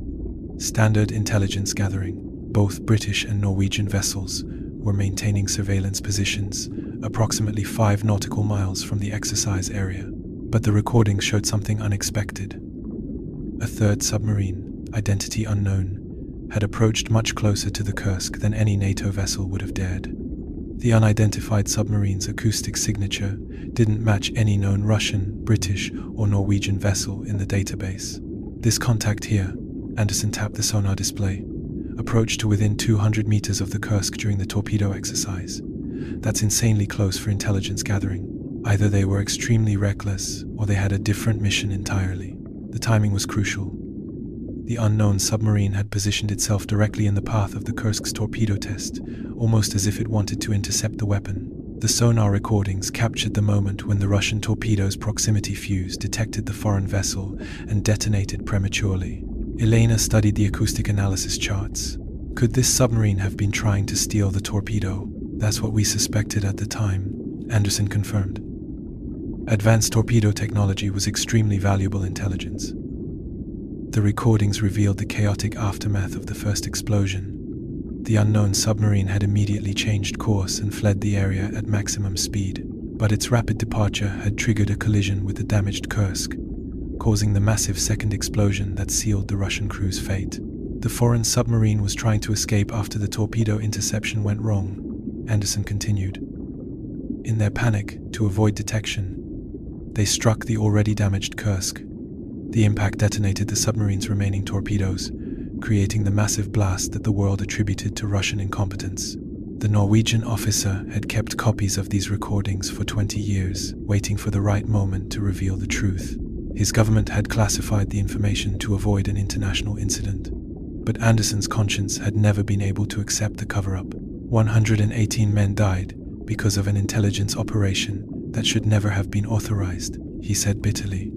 "Standard intelligence gathering. Both British and Norwegian vessels were maintaining surveillance positions approximately 5 nautical miles from the exercise area. But the recordings showed something unexpected. A third submarine, identity unknown, had approached much closer to the Kursk than any NATO vessel would have dared. The unidentified submarine's acoustic signature didn't match any known Russian, British, or Norwegian vessel in the database. "This contact here," Andersen tapped the sonar display, approached to within 200 meters of the Kursk during the torpedo exercise. That's insanely close for intelligence gathering. Either they were extremely reckless, or they had a different mission entirely. The timing was crucial. The unknown submarine had positioned itself directly in the path of the Kursk's torpedo test, almost as if it wanted to intercept the weapon. The sonar recordings captured the moment when the Russian torpedo's proximity fuse detected the foreign vessel and detonated prematurely. Elena studied the acoustic analysis charts. Could this submarine have been trying to steal the torpedo? That's what we suspected at the time, Anderson confirmed. Advanced torpedo technology was extremely valuable intelligence. The recordings revealed the chaotic aftermath of the first explosion. The unknown submarine had immediately changed course and fled the area at maximum speed, but its rapid departure had triggered a collision with the damaged Kursk, causing the massive second explosion that sealed the Russian crew's fate. The foreign submarine was trying to escape after the torpedo interception went wrong, Anderson continued. In their panic, to avoid detection, they struck the already damaged Kursk. The impact detonated the submarine's remaining torpedoes, creating the massive blast that the world attributed to Russian incompetence. The Norwegian officer had kept copies of these recordings for 20 years, waiting for the right moment to reveal the truth. His government had classified the information to avoid an international incident, but Anderson's conscience had never been able to accept the cover-up. 118 men died because of an intelligence operation that should never have been authorized, he said bitterly.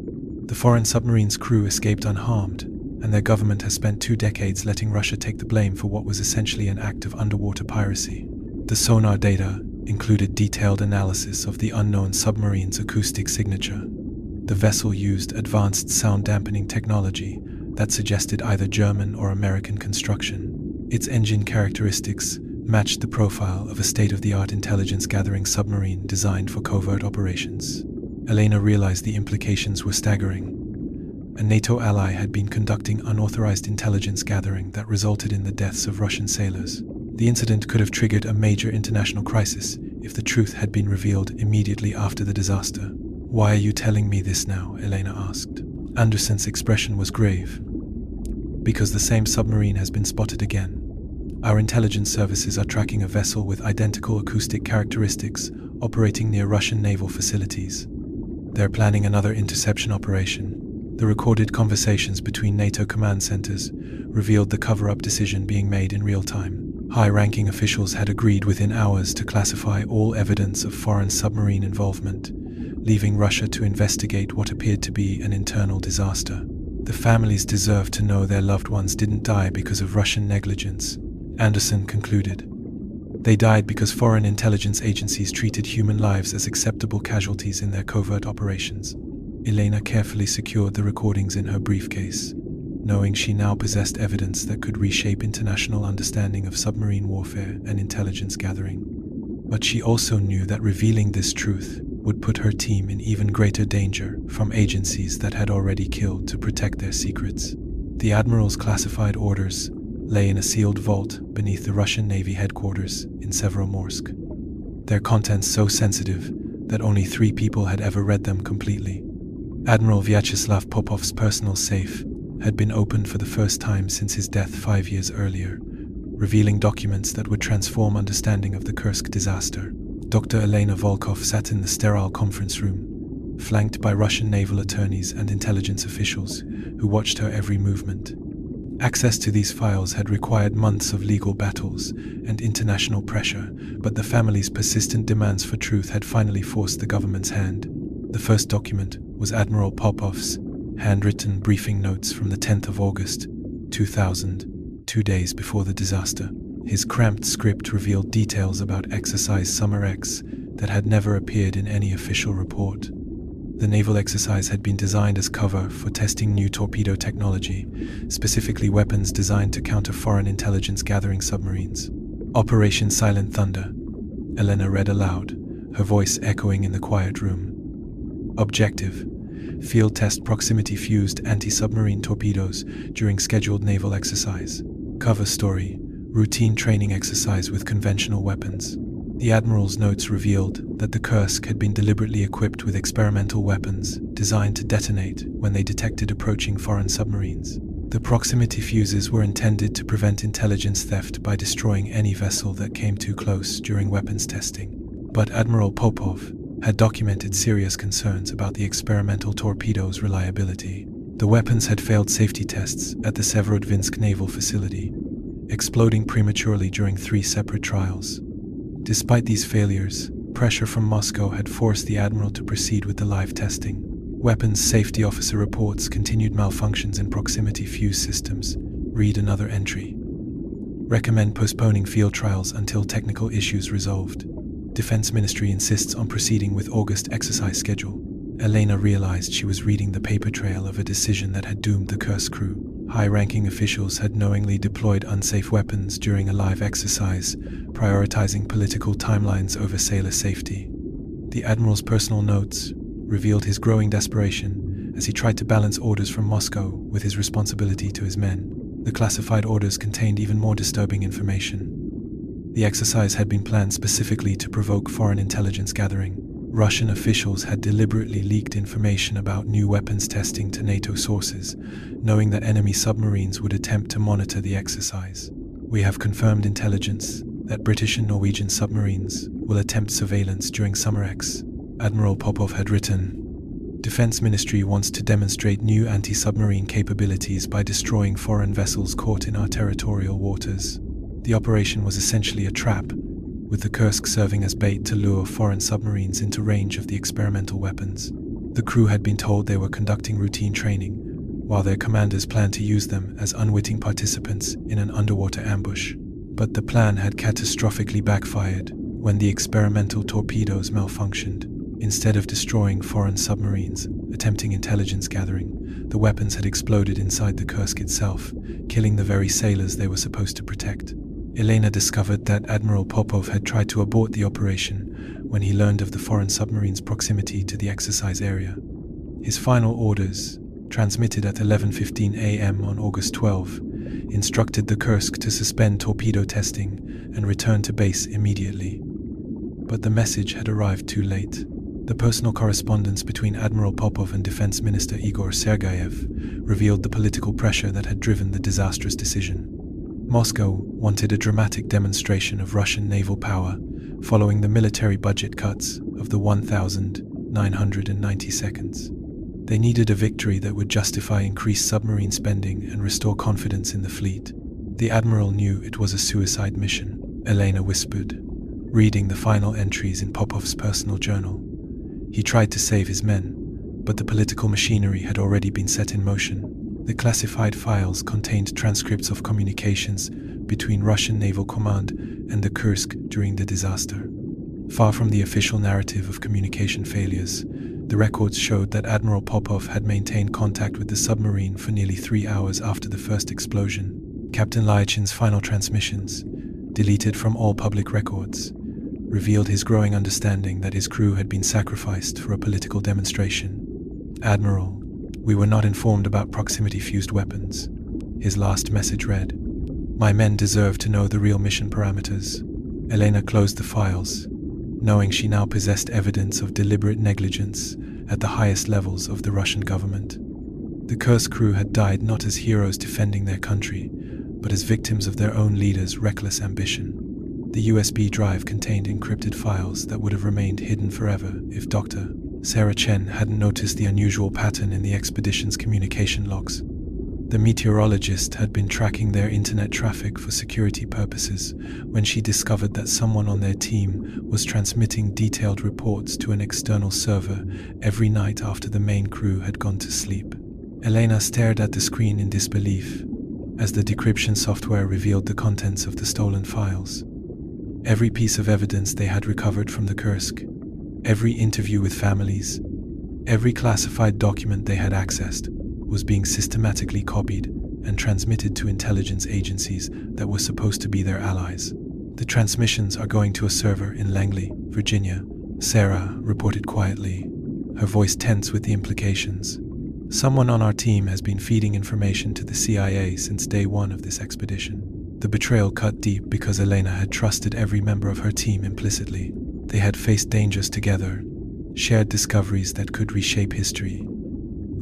The foreign submarine's crew escaped unharmed, and their government has spent 2 decades letting Russia take the blame for what was essentially an act of underwater piracy. The sonar data included detailed analysis of the unknown submarine's acoustic signature. The vessel used advanced sound dampening technology that suggested either German or American construction. Its engine characteristics matched the profile of a state-of-the-art intelligence-gathering submarine designed for covert operations. Elena realized the implications were staggering. A NATO ally had been conducting unauthorized intelligence gathering that resulted in the deaths of Russian sailors. The incident could have triggered a major international crisis if the truth had been revealed immediately after the disaster. "Why are you telling me this now?" Elena asked. Anderson's expression was grave. "Because the same submarine has been spotted again. Our intelligence services are tracking a vessel with identical acoustic characteristics operating near Russian naval facilities. They're planning another interception operation." The recorded conversations between NATO command centers revealed the cover-up decision being made in real time. High-ranking officials had agreed within hours to classify all evidence of foreign submarine involvement, leaving Russia to investigate what appeared to be an internal disaster. The families deserve to know their loved ones didn't die because of Russian negligence, Anderson concluded. They died because foreign intelligence agencies treated human lives as acceptable casualties in their covert operations. Elena carefully secured the recordings in her briefcase, knowing she now possessed evidence that could reshape international understanding of submarine warfare and intelligence gathering. But she also knew that revealing this truth would put her team in even greater danger from agencies that had already killed to protect their secrets. The Admiral's classified orders lay in a sealed vault beneath the Russian Navy headquarters in Severomorsk. Their contents so sensitive that only 3 people had ever read them completely. Admiral Vyacheslav Popov's personal safe had been opened for the first time since his death 5 years earlier, revealing documents that would transform understanding of the Kursk disaster. Dr. Elena Volkov sat in the sterile conference room, flanked by Russian naval attorneys and intelligence officials who watched her every movement. Access to these files had required months of legal battles and international pressure, but the family's persistent demands for truth had finally forced the government's hand. The first document was Admiral Popov's handwritten briefing notes from the 10th of August, 2000, 2 days before the disaster. His cramped script revealed details about Exercise Summer X that had never appeared in any official report. The naval exercise had been designed as cover for testing new torpedo technology, specifically weapons designed to counter foreign intelligence-gathering submarines. Operation Silent Thunder, Elena read aloud, her voice echoing in the quiet room. Objective: field test proximity-fused anti-submarine torpedoes during scheduled naval exercise. Cover story: routine training exercise with conventional weapons. The Admiral's notes revealed that the Kursk had been deliberately equipped with experimental weapons designed to detonate when they detected approaching foreign submarines. The proximity fuses were intended to prevent intelligence theft by destroying any vessel that came too close during weapons testing. But Admiral Popov had documented serious concerns about the experimental torpedoes' reliability. The weapons had failed safety tests at the Severodvinsk naval facility, exploding prematurely during 3 separate trials. Despite these failures, pressure from Moscow had forced the admiral to proceed with the live testing. Weapons safety officer reports continued malfunctions in proximity fuse systems. Read another entry. Recommend postponing field trials until technical issues resolved. Defense Ministry insists on proceeding with August exercise schedule. Elena realized she was reading the paper trail of a decision that had doomed the Kursk crew. High-ranking officials had knowingly deployed unsafe weapons during a live exercise, prioritizing political timelines over sailor safety. The admiral's personal notes revealed his growing desperation as he tried to balance orders from Moscow with his responsibility to his men. The classified orders contained even more disturbing information. The exercise had been planned specifically to provoke foreign intelligence gathering. Russian officials had deliberately leaked information about new weapons testing to NATO sources, knowing that enemy submarines would attempt to monitor the exercise. We have confirmed intelligence that British and Norwegian submarines will attempt surveillance during SummerX, Admiral Popov had written. Defense Ministry wants to demonstrate new anti-submarine capabilities by destroying foreign vessels caught in our territorial waters. The operation was essentially a trap, with the Kursk serving as bait to lure foreign submarines into range of the experimental weapons. The crew had been told they were conducting routine training, while their commanders planned to use them as unwitting participants in an underwater ambush. But the plan had catastrophically backfired when the experimental torpedoes malfunctioned. Instead of destroying foreign submarines, attempting intelligence gathering, the weapons had exploded inside the Kursk itself, killing the very sailors they were supposed to protect. Elena discovered that Admiral Popov had tried to abort the operation when he learned of the foreign submarine's proximity to the exercise area. His final orders, transmitted at 11:15 a.m. on August 12, instructed the Kursk to suspend torpedo testing and return to base immediately. But the message had arrived too late. The personal correspondence between Admiral Popov and Defense Minister Igor Sergeyev revealed the political pressure that had driven the disastrous decision. Moscow wanted a dramatic demonstration of Russian naval power following the military budget cuts of the 1,990 seconds. They needed a victory that would justify increased submarine spending and restore confidence in the fleet. The admiral knew it was a suicide mission, Elena whispered, reading the final entries in Popov's personal journal. He tried to save his men, but the political machinery had already been set in motion. The classified files contained transcripts of communications between Russian Naval Command and the Kursk during the disaster. Far from the official narrative of communication failures, the records showed that Admiral Popov had maintained contact with the submarine for nearly 3 hours after the first explosion. Captain Lyachin's final transmissions, deleted from all public records, revealed his growing understanding that his crew had been sacrificed for a political demonstration. "Admiral, we were not informed about proximity-fused weapons," his last message read. "My men deserve to know the real mission parameters." Elena closed the files, knowing she now possessed evidence of deliberate negligence at the highest levels of the Russian government. The Kursk crew had died not as heroes defending their country, but as victims of their own leaders' reckless ambition. The USB drive contained encrypted files that would have remained hidden forever if Dr. Sarah Chen hadn't noticed the unusual pattern in the expedition's communication logs. The meteorologist had been tracking their internet traffic for security purposes when she discovered that someone on their team was transmitting detailed reports to an external server every night after the main crew had gone to sleep. Elena stared at the screen in disbelief as the decryption software revealed the contents of the stolen files. Every piece of evidence they had recovered from the Kursk, every interview with families, every classified document they had accessed was being systematically copied and transmitted to intelligence agencies that were supposed to be their allies. "The transmissions are going to a server in Langley, Virginia," Sarah reported quietly, her voice tense with the implications. "Someone on our team has been feeding information to the CIA since day one of this expedition." The betrayal cut deep because Elena had trusted every member of her team implicitly. They had faced dangers together, shared discoveries that could reshape history.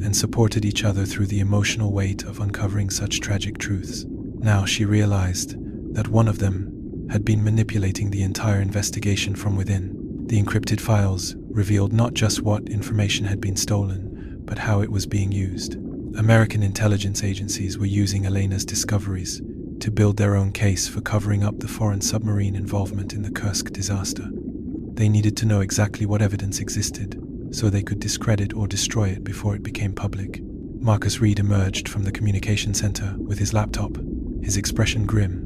and supported each other through the emotional weight of uncovering such tragic truths. Now she realized that one of them had been manipulating the entire investigation from within. The encrypted files revealed not just what information had been stolen, but how it was being used. American intelligence agencies were using Elena's discoveries to build their own case for covering up the foreign submarine involvement in the Kursk disaster. They needed to know exactly what evidence existed, so they could discredit or destroy it before it became public. Marcus Reed emerged from the communication center with his laptop, his expression grim.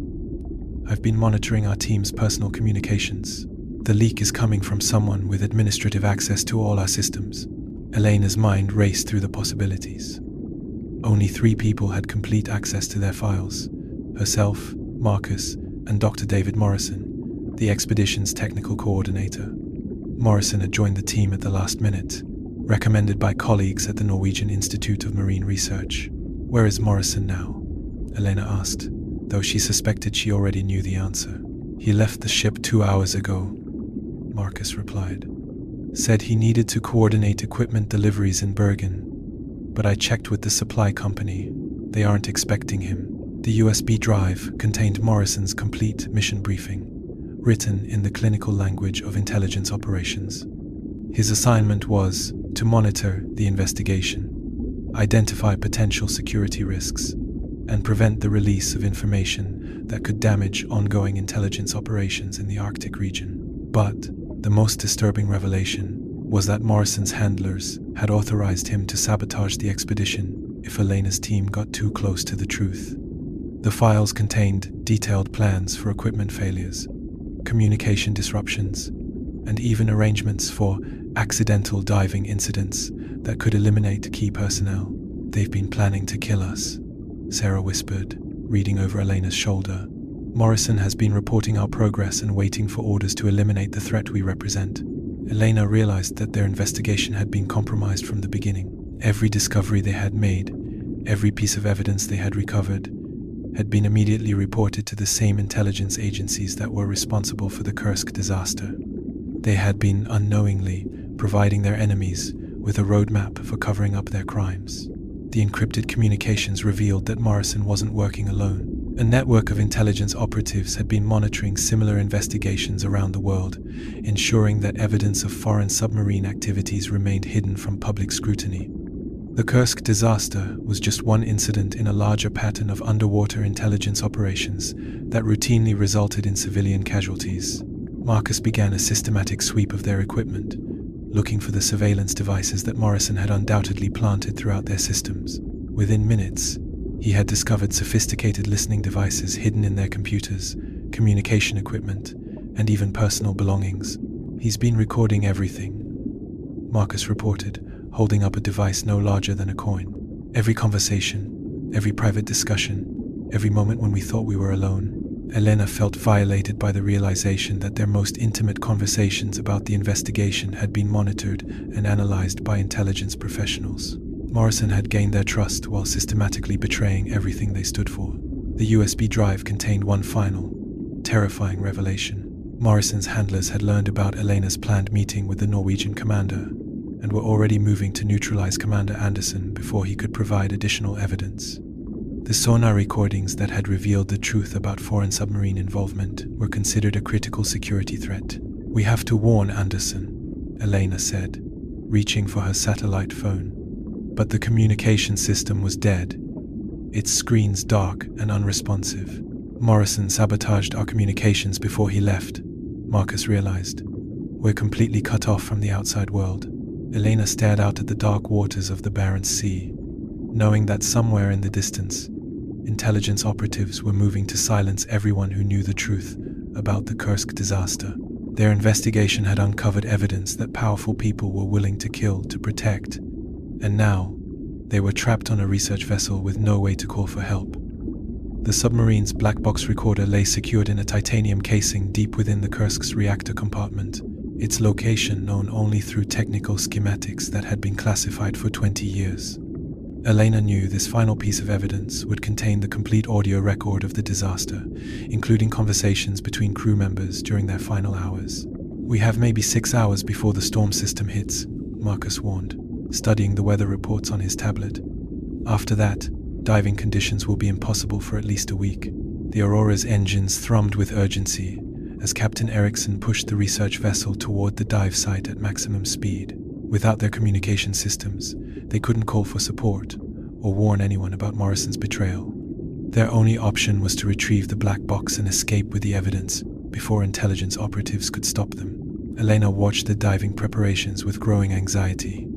"I've been monitoring our team's personal communications. The leak is coming from someone with administrative access to all our systems." Elena's mind raced through the possibilities. Only 3 people had complete access to their files: herself, Marcus, and Dr. David Morrison, the expedition's technical coordinator. Morrison had joined the team at the last minute, recommended by colleagues at the Norwegian Institute of Marine Research. "Where is Morrison now?" Elena asked, though she suspected she already knew the answer. "He left the ship 2 hours ago," Marcus replied. "Said he needed to coordinate equipment deliveries in Bergen, but I checked with the supply company. They aren't expecting him." The USB drive contained Morrison's complete mission briefing, written in the clinical language of intelligence operations. His assignment was to monitor the investigation, identify potential security risks, and prevent the release of information that could damage ongoing intelligence operations in the Arctic region. But the most disturbing revelation was that Morrison's handlers had authorized him to sabotage the expedition if Elena's team got too close to the truth. The files contained detailed plans for equipment failures, communication disruptions, and even arrangements for accidental diving incidents that could eliminate key personnel. "They've been planning to kill us," Sarah whispered, reading over Elena's shoulder. "Morrison has been reporting our progress and waiting for orders to eliminate the threat we represent." Elena realized that their investigation had been compromised from the beginning. Every discovery they had made, every piece of evidence they had recovered, had been immediately reported to the same intelligence agencies that were responsible for the Kursk disaster. They had been unknowingly providing their enemies with a roadmap for covering up their crimes. The encrypted communications revealed that Morrison wasn't working alone. A network of intelligence operatives had been monitoring similar investigations around the world, ensuring that evidence of foreign submarine activities remained hidden from public scrutiny. The Kursk disaster was just one incident in a larger pattern of underwater intelligence operations that routinely resulted in civilian casualties. Marcus began a systematic sweep of their equipment, looking for the surveillance devices that Morrison had undoubtedly planted throughout their systems. Within minutes, he had discovered sophisticated listening devices hidden in their computers, communication equipment, and even personal belongings. "He's been recording everything," Marcus reported, holding up a device no larger than a coin. "Every conversation, every private discussion, every moment when we thought we were alone." Elena felt violated by the realization that their most intimate conversations about the investigation had been monitored and analyzed by intelligence professionals. Morrison had gained their trust while systematically betraying everything they stood for. The USB drive contained one final, terrifying revelation. Morrison's handlers had learned about Elena's planned meeting with the Norwegian commander, and were already moving to neutralize Commander Anderson before he could provide additional evidence. The sonar recordings that had revealed the truth about foreign submarine involvement were considered a critical security threat. "We have to warn Anderson," Elena said, reaching for her satellite phone. But the communication system was dead, its screens dark and unresponsive. "Morrison sabotaged our communications before he left," Marcus realized. "We're completely cut off from the outside world." Elena stared out at the dark waters of the Barents Sea, knowing that somewhere in the distance, intelligence operatives were moving to silence everyone who knew the truth about the Kursk disaster. Their investigation had uncovered evidence that powerful people were willing to kill to protect, and now they were trapped on a research vessel with no way to call for help. The submarine's black box recorder lay secured in a titanium casing deep within the Kursk's reactor compartment, its location known only through technical schematics that had been classified for 20 years. Elena knew this final piece of evidence would contain the complete audio record of the disaster, including conversations between crew members during their final hours. "We have maybe 6 hours before the storm system hits," Marcus warned. studying the weather reports on his tablet. After that, diving conditions will be impossible for at least a week. The Aurora's engines thrummed with urgency as Captain Eriksson pushed the research vessel toward the dive site at maximum speed. Without their communication systems, they couldn't call for support or warn anyone about Morrison's betrayal. Their only option was to retrieve the black box and escape with the evidence before intelligence operatives could stop them. Elena watched the diving preparations with growing anxiety.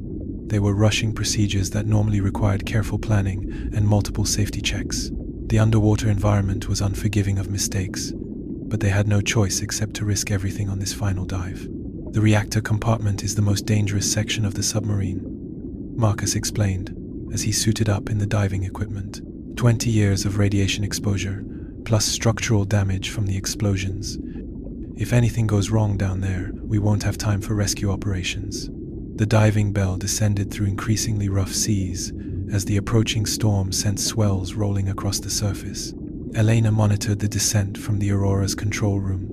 They were rushing procedures that normally required careful planning and multiple safety checks. The underwater environment was unforgiving of mistakes, but they had no choice except to risk everything on this final dive. The reactor compartment is the most dangerous section of the submarine, Marcus explained as he suited up in the diving equipment. 20 years of radiation exposure, plus structural damage from the explosions. If anything goes wrong down there, we won't have time for rescue operations. The diving bell descended through increasingly rough seas as the approaching storm sent swells rolling across the surface. Elena monitored the descent from the Aurora's control room,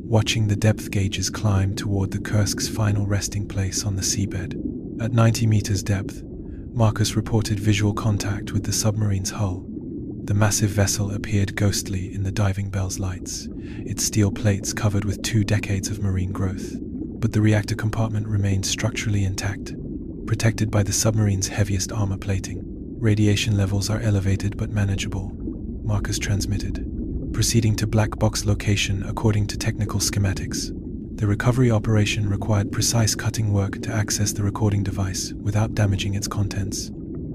watching the depth gauges climb toward the Kursk's final resting place on the seabed. At 90 meters depth, Marcus reported visual contact with the submarine's hull. The massive vessel appeared ghostly in the diving bell's lights, its steel plates covered with 2 decades of marine growth. But the reactor compartment remained structurally intact, protected by the submarine's heaviest armor plating. Radiation levels are elevated but manageable, Marcus transmitted. Proceeding to black box location according to technical schematics. The recovery operation required precise cutting work to access the recording device without damaging its contents.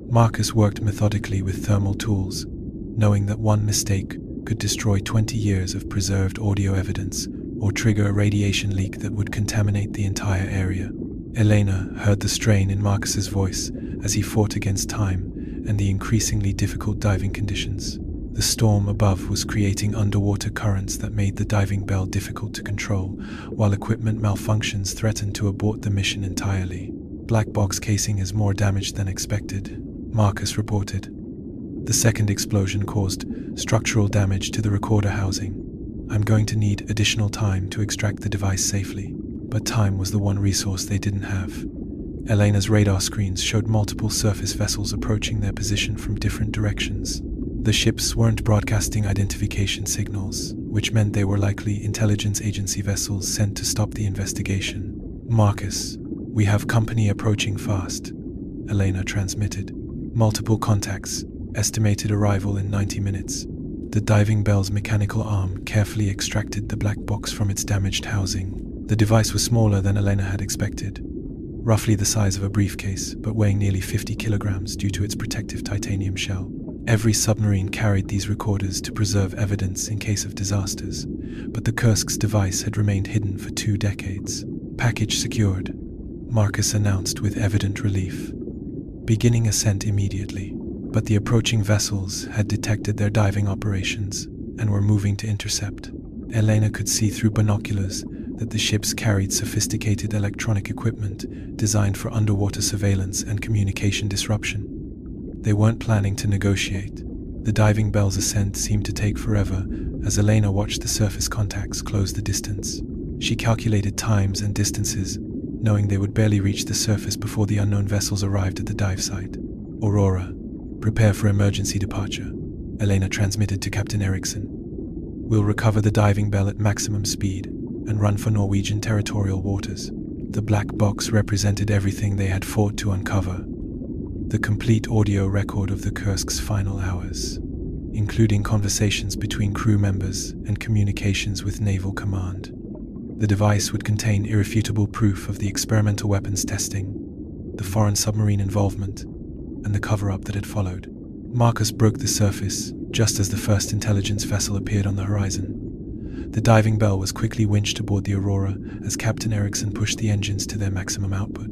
Marcus worked methodically with thermal tools, knowing that one mistake could destroy 20 years of preserved audio evidence or trigger a radiation leak that would contaminate the entire area. Elena heard the strain in Marcus's voice as he fought against time and the increasingly difficult diving conditions. The storm above was creating underwater currents that made the diving bell difficult to control, while equipment malfunctions threatened to abort the mission entirely. Black box casing is more damaged than expected, Marcus reported. The second explosion caused structural damage to the recorder housing. I'm going to need additional time to extract the device safely, but time was the one resource they didn't have. Elena's radar screens showed multiple surface vessels approaching their position from different directions. The ships weren't broadcasting identification signals, which meant they were likely intelligence agency vessels sent to stop the investigation. Marcus, we have company approaching fast, Elena transmitted. Multiple contacts, estimated arrival in 90 minutes. The diving bell's mechanical arm carefully extracted the black box from its damaged housing. The device was smaller than Elena had expected, roughly the size of a briefcase, but weighing nearly 50 kilograms due to its protective titanium shell. Every submarine carried these recorders to preserve evidence in case of disasters, but the Kursk's device had remained hidden for 2 decades. Package secured, Marcus announced with evident relief. Beginning ascent immediately, but the approaching vessels had detected their diving operations and were moving to intercept. Elena could see through binoculars that the ships carried sophisticated electronic equipment designed for underwater surveillance and communication disruption. They weren't planning to negotiate. The diving bell's ascent seemed to take forever as Elena watched the surface contacts close the distance. She calculated times and distances, knowing they would barely reach the surface before the unknown vessels arrived at the dive site. Aurora, prepare for emergency departure, Elena transmitted to Captain Eriksson. We'll recover the diving bell at maximum speed and run for Norwegian territorial waters. The black box represented everything they had fought to uncover. The complete audio record of the Kursk's final hours, including conversations between crew members and communications with naval command. The device would contain irrefutable proof of the experimental weapons testing, the foreign submarine involvement, and the cover-up that had followed. Marcus broke the surface just as the first intelligence vessel appeared on the horizon. The diving bell was quickly winched aboard the Aurora as Captain Eriksson pushed the engines to their maximum output.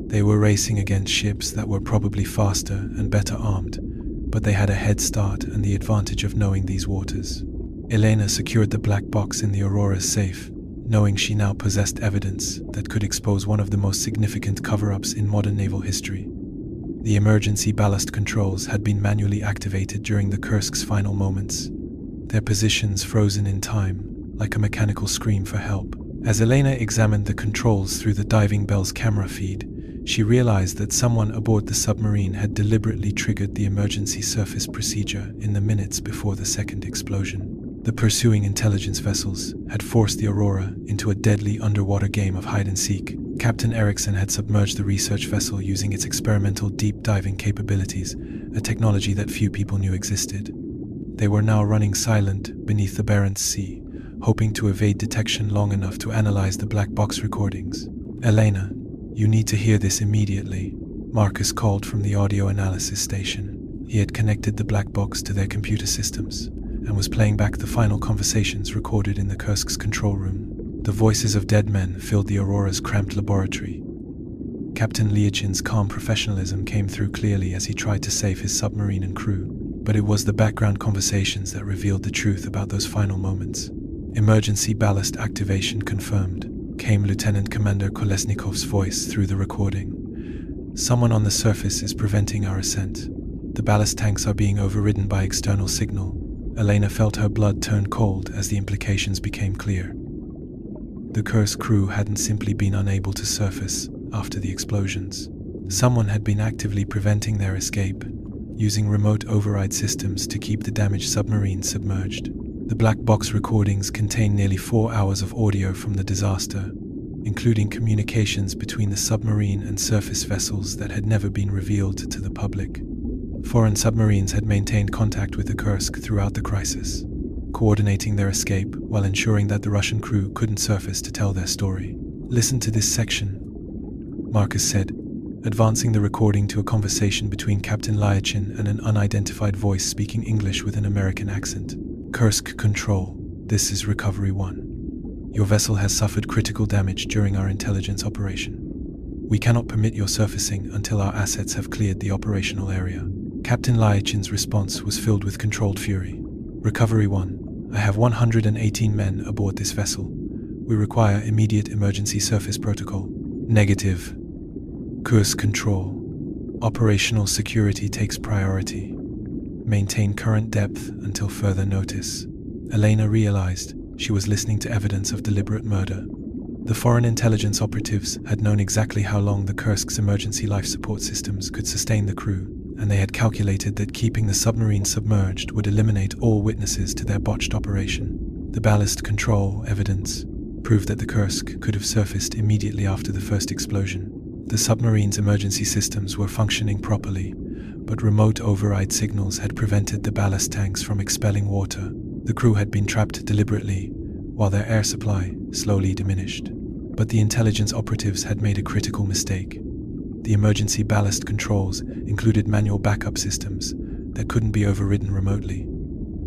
They were racing against ships that were probably faster and better armed, but they had a head start and the advantage of knowing these waters. Elena secured the black box in the Aurora's safe, knowing she now possessed evidence that could expose one of the most significant cover-ups in modern naval history. The emergency ballast controls had been manually activated during the Kursk's final moments, their positions frozen in time, like a mechanical scream for help. As Elena examined the controls through the diving bell's camera feed, she realized that someone aboard the submarine had deliberately triggered the emergency surface procedure in the minutes before the second explosion. The pursuing intelligence vessels had forced the Aurora into a deadly underwater game of hide-and-seek. Captain Erickson had submerged the research vessel using its experimental deep-diving capabilities, a technology that few people knew existed. They were now running silent beneath the Barents Sea, hoping to evade detection long enough to analyze the black box recordings. "Elena, you need to hear this immediately," Marcus called from the audio analysis station. He had connected the black box to their computer systems and was playing back the final conversations recorded in the Kursk's control room. The voices of dead men filled the Aurora's cramped laboratory. Captain Liachin's calm professionalism came through clearly as he tried to save his submarine and crew, but it was the background conversations that revealed the truth about those final moments. "Emergency ballast activation confirmed," came Lieutenant Commander Kolesnikov's voice through the recording. "Someone on the surface is preventing our ascent. The ballast tanks are being overridden by external signal." Elena felt her blood turn cold as the implications became clear. The Kursk crew hadn't simply been unable to surface after the explosions. Someone had been actively preventing their escape, using remote override systems to keep the damaged submarine submerged. The black box recordings contain nearly 4 hours of audio from the disaster, including communications between the submarine and surface vessels that had never been revealed to the public. Foreign submarines had maintained contact with the Kursk throughout the crisis, coordinating their escape while ensuring that the Russian crew couldn't surface to tell their story. "Listen to this section," Marcus said, advancing the recording to a conversation between Captain Liachin and an unidentified voice speaking English with an American accent. "Kursk Control, this is Recovery 1. Your vessel has suffered critical damage during our intelligence operation. We cannot permit your surfacing until our assets have cleared the operational area." Captain Liachin's response was filled with controlled fury. "Recovery 1, I have 118 men aboard this vessel. We require immediate emergency surface protocol." "Negative. Kursk Control, operational security takes priority. Maintain current depth until further notice." Elena realized she was listening to evidence of deliberate murder. The foreign intelligence operatives had known exactly how long the Kursk's emergency life support systems could sustain the crew, and they had calculated that keeping the submarine submerged would eliminate all witnesses to their botched operation. The ballast control evidence proved that the Kursk could have surfaced immediately after the first explosion. The submarine's emergency systems were functioning properly, but remote override signals had prevented the ballast tanks from expelling water. The crew had been trapped deliberately, while their air supply slowly diminished. But the intelligence operatives had made a critical mistake. The emergency ballast controls included manual backup systems that couldn't be overridden remotely.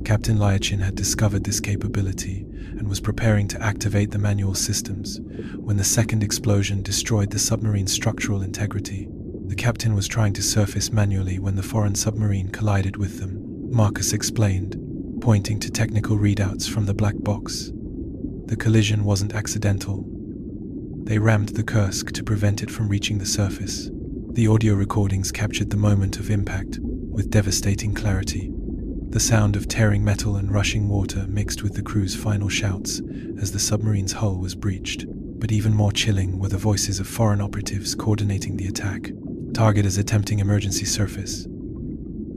Captain Liachin had discovered this capability and was preparing to activate the manual systems when the second explosion destroyed the submarine's structural integrity. The captain was trying to surface manually when the foreign submarine collided with them, Marcus explained, pointing to technical readouts from the black box. The collision wasn't accidental. They rammed the Kursk to prevent it from reaching the surface. The audio recordings captured the moment of impact with devastating clarity. The sound of tearing metal and rushing water mixed with the crew's final shouts as the submarine's hull was breached. But even more chilling were the voices of foreign operatives coordinating the attack. "Target is attempting emergency surface.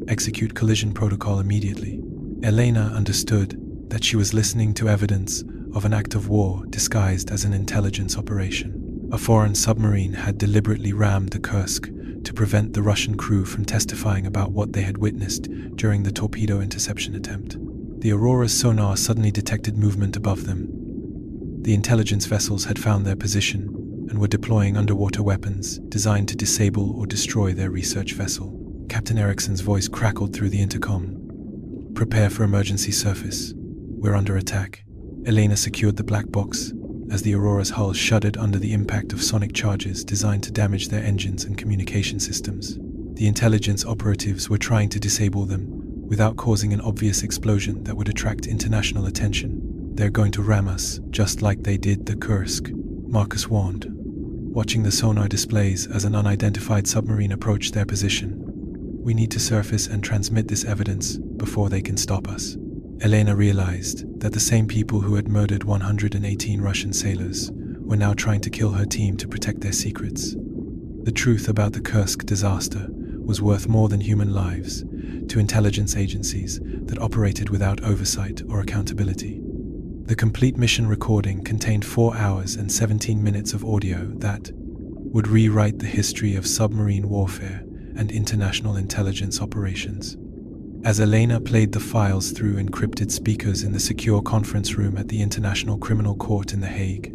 Execute collision protocol immediately." Elena understood that she was listening to evidence of an act of war disguised as an intelligence operation. A foreign submarine had deliberately rammed the Kursk to prevent the Russian crew from testifying about what they had witnessed during the torpedo interception attempt. The Aurora's sonar suddenly detected movement above them. The intelligence vessels had found their position and were deploying underwater weapons designed to disable or destroy their research vessel. Captain Erickson's voice crackled through the intercom. "Prepare for emergency surface. We're under attack." Elena secured the black box as the Aurora's hull shuddered under the impact of sonic charges designed to damage their engines and communication systems. The intelligence operatives were trying to disable them without causing an obvious explosion that would attract international attention. "They're going to ram us, just like they did the Kursk," Marcus warned, watching the sonar displays as an unidentified submarine approached their position. "We need to surface and transmit this evidence before they can stop us." Elena realized that the same people who had murdered 118 Russian sailors were now trying to kill her team to protect their secrets. The truth about the Kursk disaster was worth more than human lives to intelligence agencies that operated without oversight or accountability. The complete mission recording contained 4 hours and 17 minutes of audio that would rewrite the history of submarine warfare and international intelligence operations. As Elena played the files through encrypted speakers in the secure conference room at the International Criminal Court in The Hague,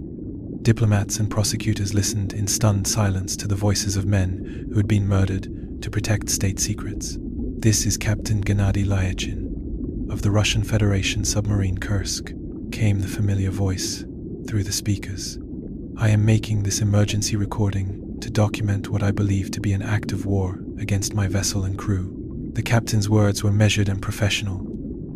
diplomats and prosecutors listened in stunned silence to the voices of men who had been murdered to protect state secrets. "This is Captain Gennady Lyachin of the Russian Federation submarine Kursk," came the familiar voice through the speakers. "I am making this emergency recording to document what I believe to be an act of war against my vessel and crew." The captain's words were measured and professional,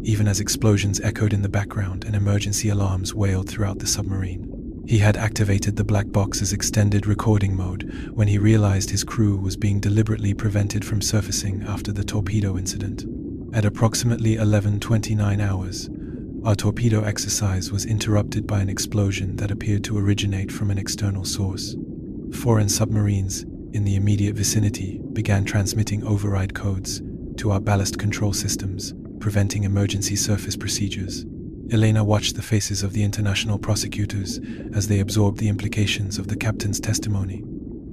even as explosions echoed in the background and emergency alarms wailed throughout the submarine. He had activated the black box's extended recording mode when he realized his crew was being deliberately prevented from surfacing after the torpedo incident. At approximately 11:29 hours, our torpedo exercise was interrupted by an explosion that appeared to originate from an external source. Foreign submarines in the immediate vicinity began transmitting override codes to our ballast control systems, preventing emergency surface procedures. Elena watched the faces of the international prosecutors as they absorbed the implications of the captain's testimony.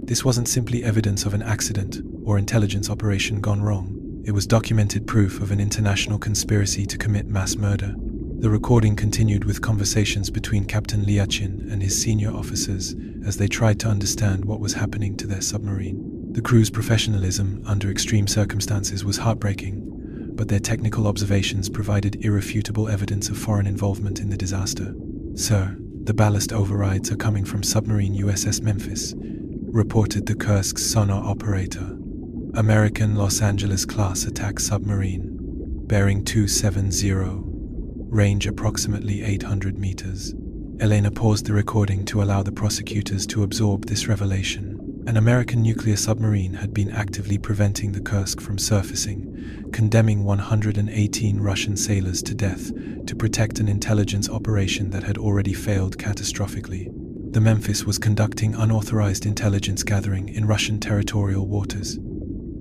This wasn't simply evidence of an accident or intelligence operation gone wrong. It was documented proof of an international conspiracy to commit mass murder. The recording continued with conversations between Captain Lyachin and his senior officers as they tried to understand what was happening to their submarine. The crew's professionalism under extreme circumstances was heartbreaking, but their technical observations provided irrefutable evidence of foreign involvement in the disaster. "Sir, the ballast overrides are coming from submarine USS Memphis," reported the Kursk's sonar operator. "American Los Angeles-class attack submarine, bearing 270, range approximately 800 meters. Elena paused the recording to allow the prosecutors to absorb this revelation. An American nuclear submarine had been actively preventing the Kursk from surfacing, condemning 118 Russian sailors to death to protect an intelligence operation that had already failed catastrophically. The Memphis was conducting unauthorized intelligence gathering in Russian territorial waters.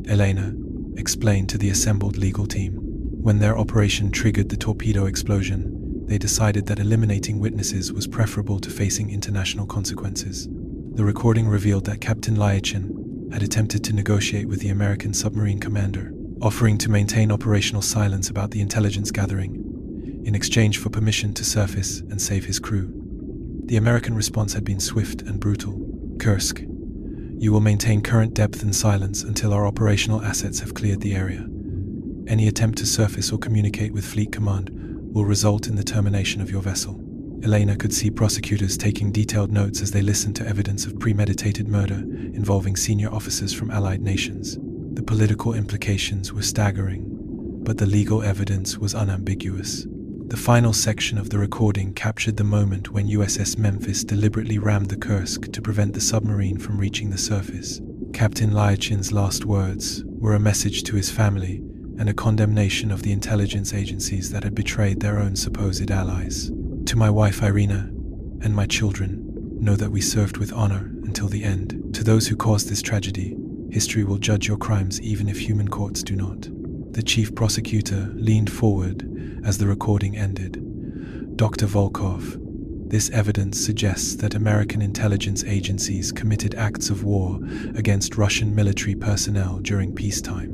Elena explained to the assembled legal team. When their operation triggered the torpedo explosion, they decided that eliminating witnesses was preferable to facing international consequences. The recording revealed that Captain Lyachin had attempted to negotiate with the American submarine commander, offering to maintain operational silence about the intelligence gathering in exchange for permission to surface and save his crew. The American response had been swift and brutal. "Kursk, you will maintain current depth and silence until our operational assets have cleared the area. Any attempt to surface or communicate with Fleet Command will result in the termination of your vessel." Elena could see prosecutors taking detailed notes as they listened to evidence of premeditated murder involving senior officers from allied nations. The political implications were staggering, but the legal evidence was unambiguous. The final section of the recording captured the moment when USS Memphis deliberately rammed the Kursk to prevent the submarine from reaching the surface. Captain Lyachin's last words were a message to his family and a condemnation of the intelligence agencies that had betrayed their own supposed allies. "To my wife Irina and my children, know that we served with honor until the end. To those who caused this tragedy, history will judge your crimes even if human courts do not." The chief prosecutor leaned forward as the recording ended. "Dr. Volkov, this evidence suggests that American intelligence agencies committed acts of war against Russian military personnel during peacetime.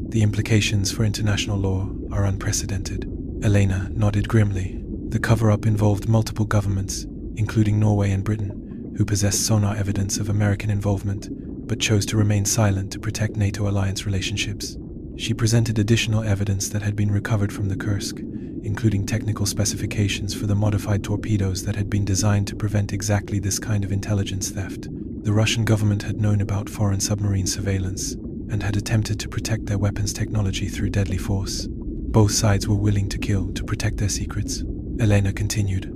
The implications for international law are unprecedented." Elena nodded grimly. The cover-up involved multiple governments, including Norway and Britain, who possessed sonar evidence of American involvement, but chose to remain silent to protect NATO alliance relationships. She presented additional evidence that had been recovered from the Kursk, including technical specifications for the modified torpedoes that had been designed to prevent exactly this kind of intelligence theft. The Russian government had known about foreign submarine surveillance and had attempted to protect their weapons technology through deadly force. Both sides were willing to kill to protect their secrets. Elena continued.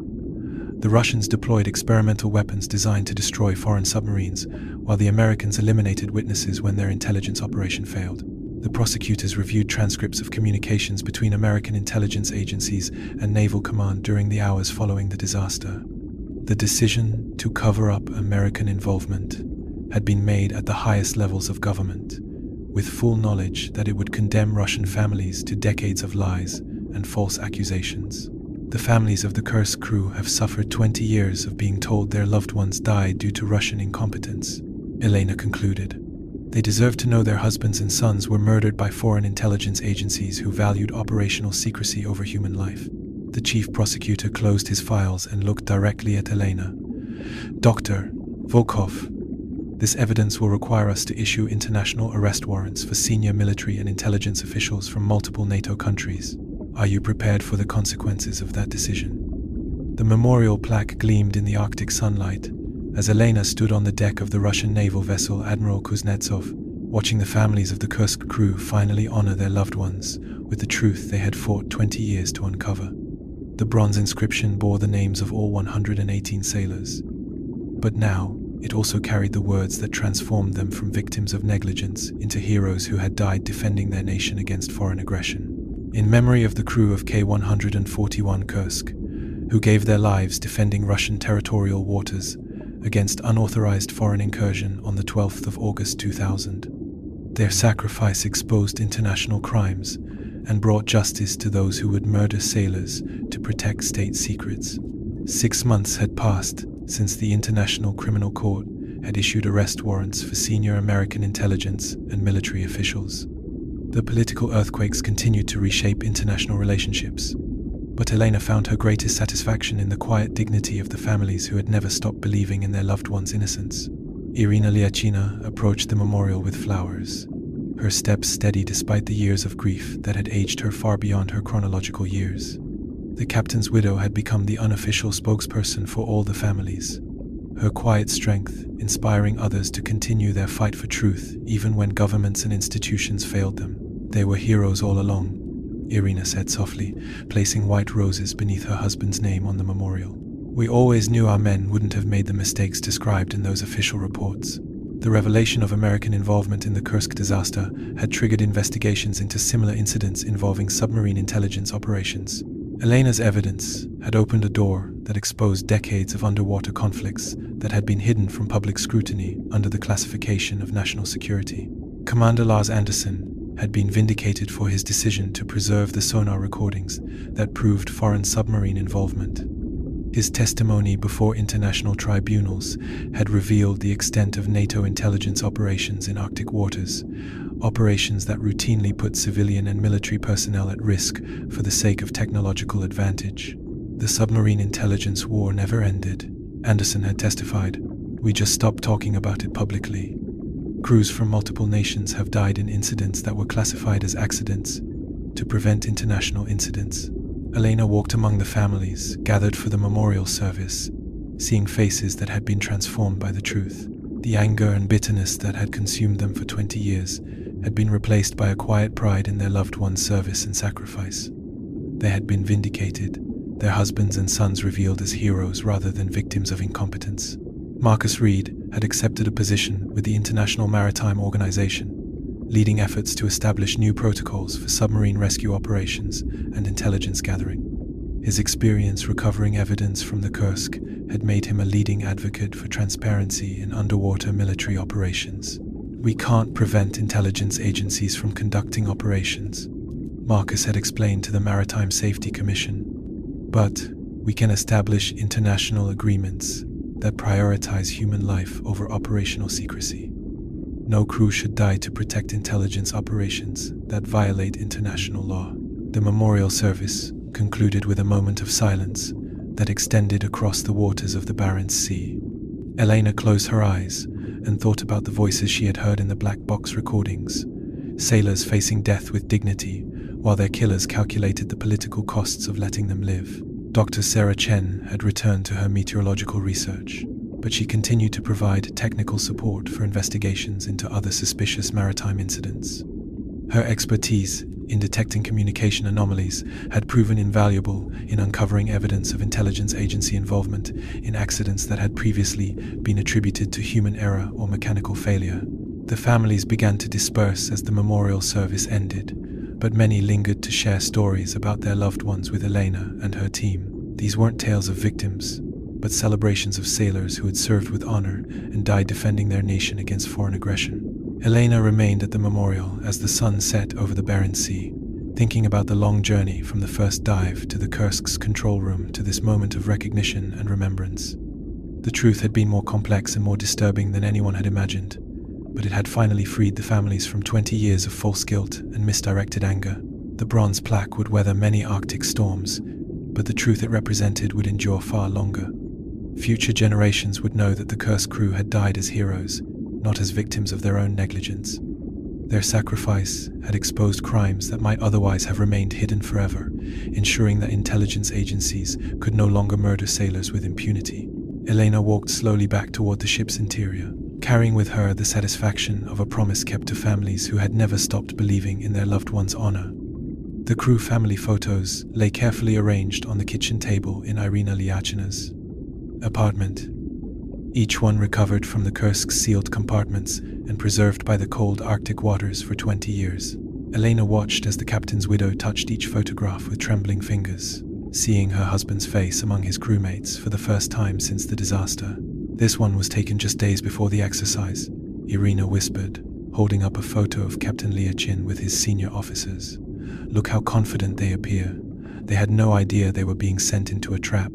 The Russians deployed experimental weapons designed to destroy foreign submarines, while the Americans eliminated witnesses when their intelligence operation failed. The prosecutors reviewed transcripts of communications between American intelligence agencies and Naval Command during the hours following the disaster. The decision to cover up American involvement had been made at the highest levels of government, with full knowledge that it would condemn Russian families to decades of lies and false accusations. The families of the Kursk crew have suffered 20 years of being told their loved ones died due to Russian incompetence, Elena concluded. They deserve to know their husbands and sons were murdered by foreign intelligence agencies who valued operational secrecy over human life. The chief prosecutor closed his files and looked directly at Elena. Dr. Volkov, this evidence will require us to issue international arrest warrants for senior military and intelligence officials from multiple NATO countries. Are you prepared for the consequences of that decision? The memorial plaque gleamed in the Arctic sunlight as Elena stood on the deck of the Russian naval vessel Admiral Kuznetsov, watching the families of the Kursk crew finally honor their loved ones with the truth they had fought 20 years to uncover. The bronze inscription bore the names of all 118 sailors, but now it also carried the words that transformed them from victims of negligence into heroes who had died defending their nation against foreign aggression. In memory of the crew of K-141 Kursk, who gave their lives defending Russian territorial waters against unauthorized foreign incursion on the 12th of August 2000. Their sacrifice exposed international crimes and brought justice to those who would murder sailors to protect state secrets. 6 months had passed since the International Criminal Court had issued arrest warrants for senior American intelligence and military officials. The political earthquakes continued to reshape international relationships, but Elena found her greatest satisfaction in the quiet dignity of the families who had never stopped believing in their loved ones' innocence. Irina Lyachina approached the memorial with flowers, her steps steady despite the years of grief that had aged her far beyond her chronological years. The captain's widow had become the unofficial spokesperson for all the families, her quiet strength inspiring others to continue their fight for truth even when governments and institutions failed them. They were heroes all along, Irina said softly, placing white roses beneath her husband's name on the memorial. We always knew our men wouldn't have made the mistakes described in those official reports. The revelation of American involvement in the Kursk disaster had triggered investigations into similar incidents involving submarine intelligence operations. Elena's evidence had opened a door that exposed decades of underwater conflicts that had been hidden from public scrutiny under the classification of national security. Commander Lars Anderson had been vindicated for his decision to preserve the sonar recordings that proved foreign submarine involvement. His testimony before international tribunals had revealed the extent of NATO intelligence operations in Arctic waters, operations that routinely put civilian and military personnel at risk for the sake of technological advantage. The submarine intelligence war never ended, Anderson had testified. We just stopped talking about it publicly. Crews from multiple nations have died in incidents that were classified as accidents to prevent international incidents. Elena walked among the families gathered for the memorial service, seeing faces that had been transformed by the truth. The anger and bitterness that had consumed them for 20 years had been replaced by a quiet pride in their loved ones' service and sacrifice. They had been vindicated, their husbands and sons revealed as heroes rather than victims of incompetence. Marcus Reed had accepted a position with the International Maritime Organization, leading efforts to establish new protocols for submarine rescue operations and intelligence gathering. His experience recovering evidence from the Kursk had made him a leading advocate for transparency in underwater military operations. We can't prevent intelligence agencies from conducting operations, Marcus had explained to the Maritime Safety Commission, but we can establish international agreements that prioritize human life over operational secrecy. No crew should die to protect intelligence operations that violate international law. The memorial service concluded with a moment of silence that extended across the waters of the Barents Sea. Elena closed her eyes and thought about the voices she had heard in the black box recordings, sailors facing death with dignity while their killers calculated the political costs of letting them live. Dr. Sarah Chen had returned to her meteorological research, but she continued to provide technical support for investigations into other suspicious maritime incidents. Her expertise in detecting communication anomalies had proven invaluable in uncovering evidence of intelligence agency involvement in accidents that had previously been attributed to human error or mechanical failure. The families began to disperse as the memorial service ended, but many lingered to share stories about their loved ones with Elena and her team. These weren't tales of victims, but celebrations of sailors who had served with honor and died defending their nation against foreign aggression. Elena remained at the memorial as the sun set over the Barents Sea, thinking about the long journey from the first dive to the Kursk's control room to this moment of recognition and remembrance. The truth had been more complex and more disturbing than anyone had imagined, but it had finally freed the families from 20 years of false guilt and misdirected anger. The bronze plaque would weather many Arctic storms, but the truth it represented would endure far longer. Future generations would know that the Kursk crew had died as heroes, not as victims of their own negligence. Their sacrifice had exposed crimes that might otherwise have remained hidden forever, ensuring that intelligence agencies could no longer murder sailors with impunity. Elena walked slowly back toward the ship's interior, carrying with her the satisfaction of a promise kept to families who had never stopped believing in their loved ones' honor. The crew family photos lay carefully arranged on the kitchen table in Irina Lyachina's apartment, each one recovered from the Kursk's sealed compartments and preserved by the cold Arctic waters for 20 years. Elena watched as the captain's widow touched each photograph with trembling fingers, seeing her husband's face among his crewmates for the first time since the disaster. This one was taken just days before the exercise, Irina whispered, holding up a photo of Captain Lyachin with his senior officers. Look how confident they appear. They had no idea they were being sent into a trap.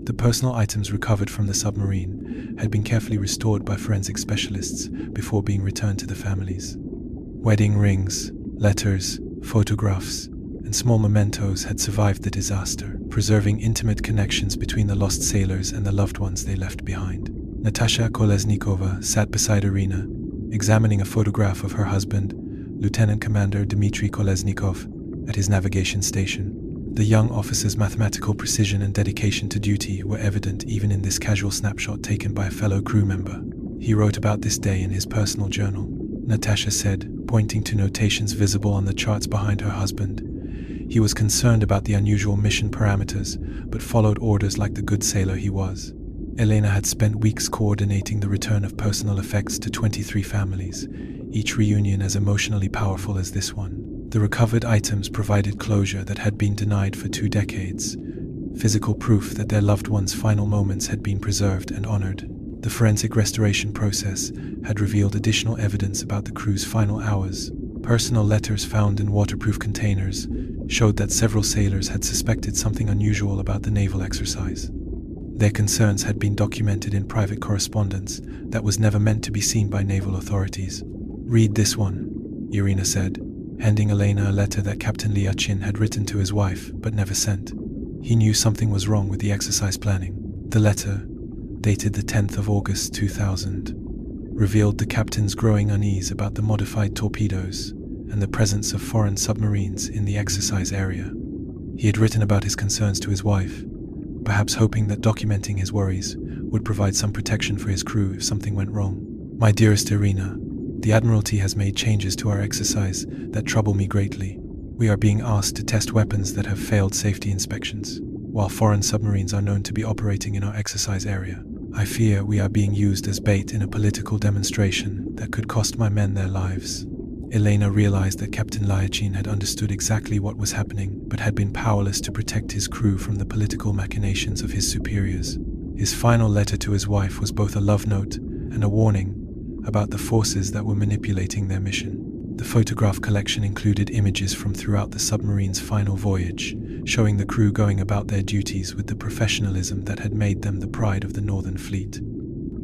The personal items recovered from the submarine had been carefully restored by forensic specialists before being returned to the families. Wedding rings, letters, photographs, and small mementos had survived the disaster, preserving intimate connections between the lost sailors and the loved ones they left behind. Natasha Kolesnikova sat beside Irina, examining a photograph of her husband, Lieutenant Commander Dmitry Kolesnikov, at his navigation station. The young officer's mathematical precision and dedication to duty were evident even in this casual snapshot taken by a fellow crew member. He wrote about this day in his personal journal, Natasha said, pointing to notations visible on the charts behind her husband. He was concerned about the unusual mission parameters, but followed orders like the good sailor he was. Elena had spent weeks coordinating the return of personal effects to 23 families, each reunion as emotionally powerful as this one. The recovered items provided closure that had been denied for 2 decades, physical proof that their loved ones' final moments had been preserved and honored. The forensic restoration process had revealed additional evidence about the crew's final hours. Personal letters found in waterproof containers showed that several sailors had suspected something unusual about the naval exercise. Their concerns had been documented in private correspondence that was never meant to be seen by naval authorities. Read this one, Irina said, handing Elena a letter that Captain Lyachin had written to his wife but never sent. He knew something was wrong with the exercise planning. The letter, dated the 10th of August 2000, revealed the captain's growing unease about the modified torpedoes and the presence of foreign submarines in the exercise area. He had written about his concerns to his wife, perhaps hoping that documenting his worries would provide some protection for his crew if something went wrong. My dearest Irina, the Admiralty has made changes to our exercise that trouble me greatly. We are being asked to test weapons that have failed safety inspections, while foreign submarines are known to be operating in our exercise area. I fear we are being used as bait in a political demonstration that could cost my men their lives. Elena realized that Captain Lyachin had understood exactly what was happening, but had been powerless to protect his crew from the political machinations of his superiors. His final letter to his wife was both a love note and a warning about the forces that were manipulating their mission. The photograph collection included images from throughout the submarine's final voyage, showing the crew going about their duties with the professionalism that had made them the pride of the Northern Fleet.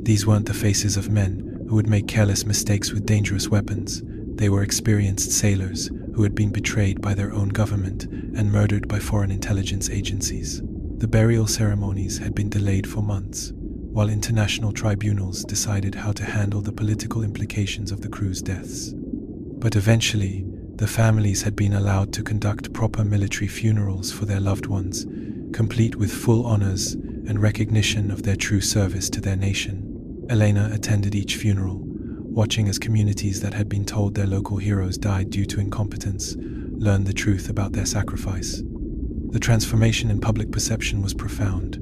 These weren't the faces of men who would make careless mistakes with dangerous weapons. They were experienced sailors who had been betrayed by their own government and murdered by foreign intelligence agencies. The burial ceremonies had been delayed for months, while international tribunals decided how to handle the political implications of the crew's deaths. But eventually, the families had been allowed to conduct proper military funerals for their loved ones, complete with full honors and recognition of their true service to their nation. Elena attended each funeral, watching as communities that had been told their local heroes died due to incompetence learned the truth about their sacrifice. The transformation in public perception was profound,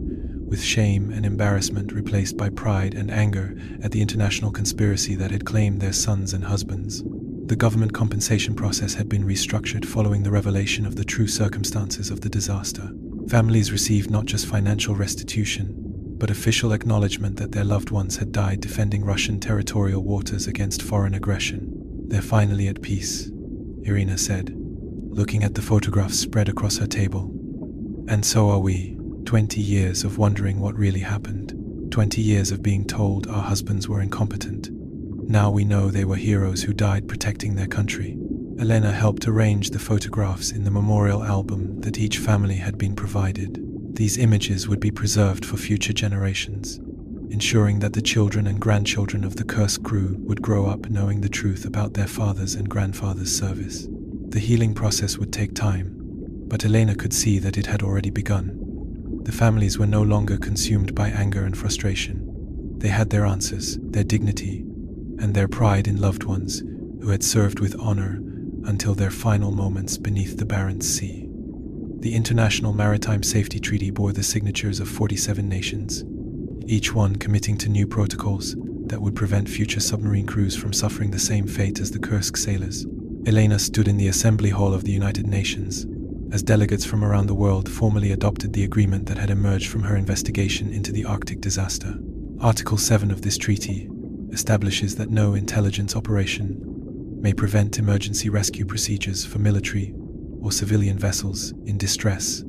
with shame and embarrassment replaced by pride and anger at the international conspiracy that had claimed their sons and husbands. The government compensation process had been restructured following the revelation of the true circumstances of the disaster. Families received not just financial restitution, but official acknowledgement that their loved ones had died defending Russian territorial waters against foreign aggression. "They're finally at peace," Irina said, looking at the photographs spread across her table. "And so are we. 20 years of wondering what really happened. 20 years of being told our husbands were incompetent. Now we know they were heroes who died protecting their country." Elena helped arrange the photographs in the memorial album that each family had been provided. These images would be preserved for future generations, ensuring that the children and grandchildren of the Kursk crew would grow up knowing the truth about their fathers' and grandfathers' service. The healing process would take time, but Elena could see that it had already begun. The families were no longer consumed by anger and frustration. They had their answers, their dignity, and their pride in loved ones who had served with honor until their final moments beneath the Barents Sea. The International Maritime Safety Treaty bore the signatures of 47 nations, each one committing to new protocols that would prevent future submarine crews from suffering the same fate as the Kursk sailors. Elena stood in the Assembly Hall of the United Nations as delegates from around the world formally adopted the agreement that had emerged from her investigation into the Arctic disaster. Article 7 of this treaty establishes that no intelligence operation may prevent emergency rescue procedures for military or civilian vessels in distress,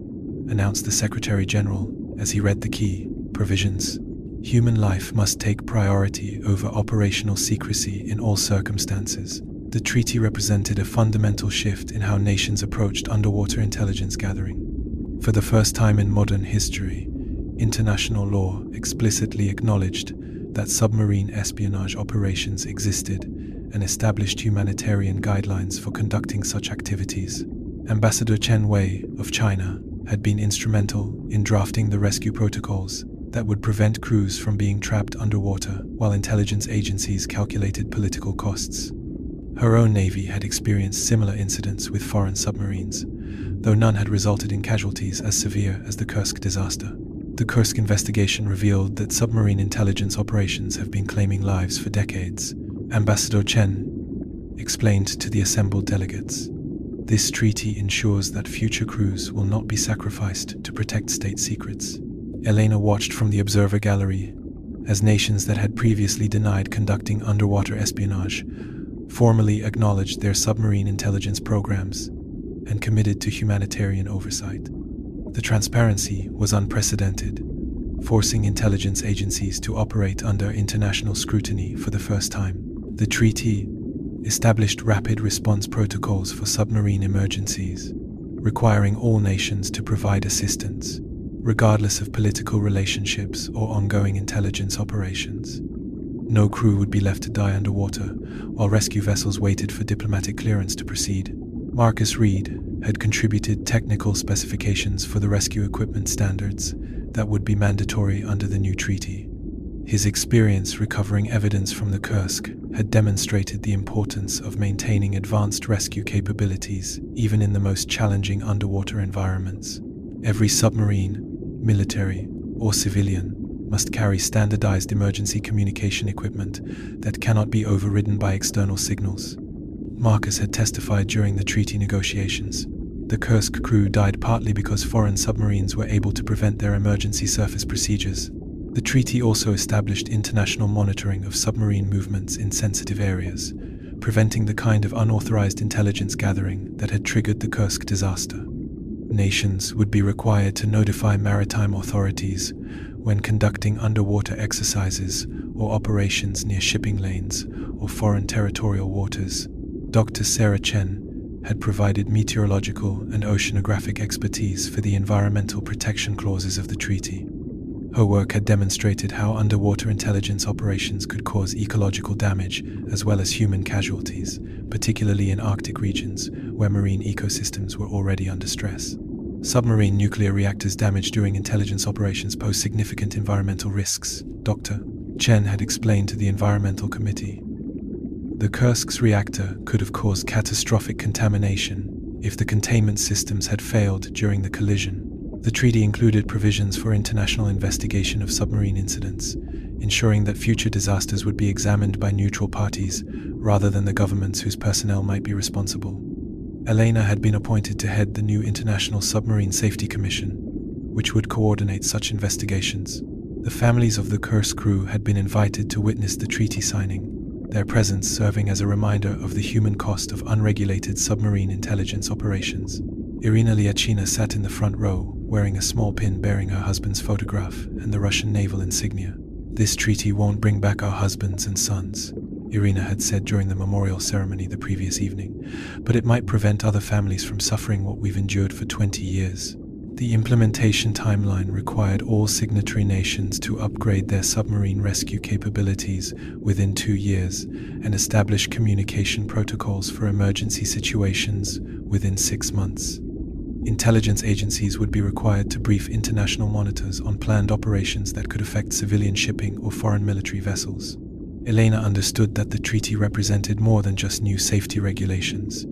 announced the Secretary General as he read the key provisions. Human life must take priority over operational secrecy in all circumstances. The treaty represented a fundamental shift in how nations approached underwater intelligence gathering. For the first time in modern history, international law explicitly acknowledged that submarine espionage operations existed and established humanitarian guidelines for conducting such activities. Ambassador Chen Wei of China had been instrumental in drafting the rescue protocols that would prevent crews from being trapped underwater while intelligence agencies calculated political costs. Her own navy had experienced similar incidents with foreign submarines, though none had resulted in casualties as severe as the Kursk disaster. The Kursk investigation revealed that submarine intelligence operations have been claiming lives for decades. Ambassador Chen explained to the assembled delegates, "This treaty ensures that future crews will not be sacrificed to protect state secrets." Elena watched from the observer gallery as nations that had previously denied conducting underwater espionage formally acknowledged their submarine intelligence programs and committed to humanitarian oversight. The transparency was unprecedented, forcing intelligence agencies to operate under international scrutiny for the first time. The treaty established rapid response protocols for submarine emergencies, requiring all nations to provide assistance, regardless of political relationships or ongoing intelligence operations. No crew would be left to die underwater, while rescue vessels waited for diplomatic clearance to proceed. Marcus Reed had contributed technical specifications for the rescue equipment standards that would be mandatory under the new treaty. His experience recovering evidence from the Kursk had demonstrated the importance of maintaining advanced rescue capabilities even in the most challenging underwater environments. Every submarine, military or civilian, must carry standardized emergency communication equipment that cannot be overridden by external signals. Marcus had testified during the treaty negotiations. The Kursk crew died partly because foreign submarines were able to prevent their emergency surface procedures. The treaty also established international monitoring of submarine movements in sensitive areas, preventing the kind of unauthorized intelligence gathering that had triggered the Kursk disaster. Nations would be required to notify maritime authorities when conducting underwater exercises or operations near shipping lanes or foreign territorial waters. Dr. Sarah Chen had provided meteorological and oceanographic expertise for the environmental protection clauses of the treaty. Her work had demonstrated how underwater intelligence operations could cause ecological damage as well as human casualties, particularly in Arctic regions where marine ecosystems were already under stress. Submarine nuclear reactors damaged during intelligence operations pose significant environmental risks, Dr. Chen had explained to the Environmental Committee. The Kursk's reactor could have caused catastrophic contamination if the containment systems had failed during the collision. The treaty included provisions for international investigation of submarine incidents, ensuring that future disasters would be examined by neutral parties rather than the governments whose personnel might be responsible. Elena had been appointed to head the new International Submarine Safety Commission, which would coordinate such investigations. The families of the Kursk crew had been invited to witness the treaty signing, their presence serving as a reminder of the human cost of unregulated submarine intelligence operations. Irina Lyachina sat in the front row, wearing a small pin bearing her husband's photograph and the Russian naval insignia. "This treaty won't bring back our husbands and sons," Irina had said during the memorial ceremony the previous evening, "but it might prevent other families from suffering what we've endured for 20 years. The implementation timeline required all signatory nations to upgrade their submarine rescue capabilities within 2 years and establish communication protocols for emergency situations within 6 months. Intelligence agencies would be required to brief international monitors on planned operations that could affect civilian shipping or foreign military vessels." Elena understood that the treaty represented more than just new safety regulations.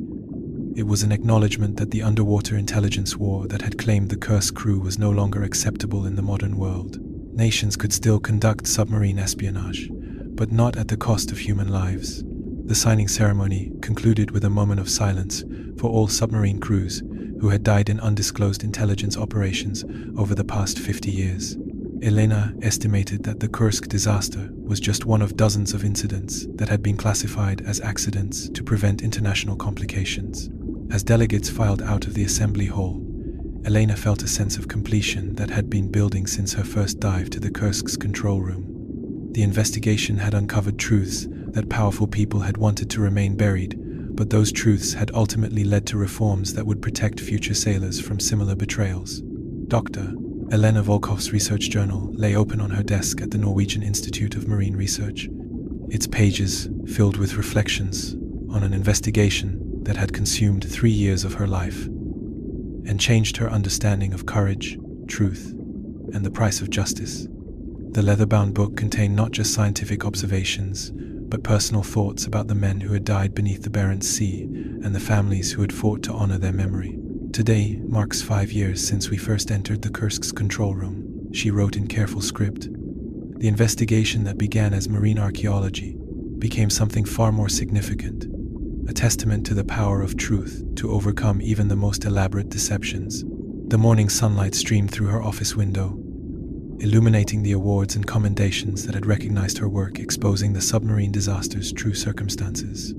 It was an acknowledgement that the underwater intelligence war that had claimed the Kursk crew was no longer acceptable in the modern world. Nations could still conduct submarine espionage, but not at the cost of human lives. The signing ceremony concluded with a moment of silence for all submarine crews who had died in undisclosed intelligence operations over the past 50 years. Elena estimated that the Kursk disaster was just one of dozens of incidents that had been classified as accidents to prevent international complications. As delegates filed out of the assembly hall, Elena felt a sense of completion that had been building since her first dive to the Kursk's control room. The investigation had uncovered truths that powerful people had wanted to remain buried, but those truths had ultimately led to reforms that would protect future sailors from similar betrayals. Dr. Elena Volkov's research journal lay open on her desk at the Norwegian Institute of Marine Research, its pages filled with reflections on an investigation that had consumed 3 years of her life and changed her understanding of courage, truth, and the price of justice. The leather-bound book contained not just scientific observations, but personal thoughts about the men who had died beneath the Barents Sea and the families who had fought to honor their memory. "Today marks 5 years since we first entered the Kursk's control room," she wrote in careful script. "The investigation that began as marine archaeology became something far more significant, a testament to the power of truth to overcome even the most elaborate deceptions." The morning sunlight streamed through her office window, illuminating the awards and commendations that had recognized her work exposing the submarine disaster's true circumstances.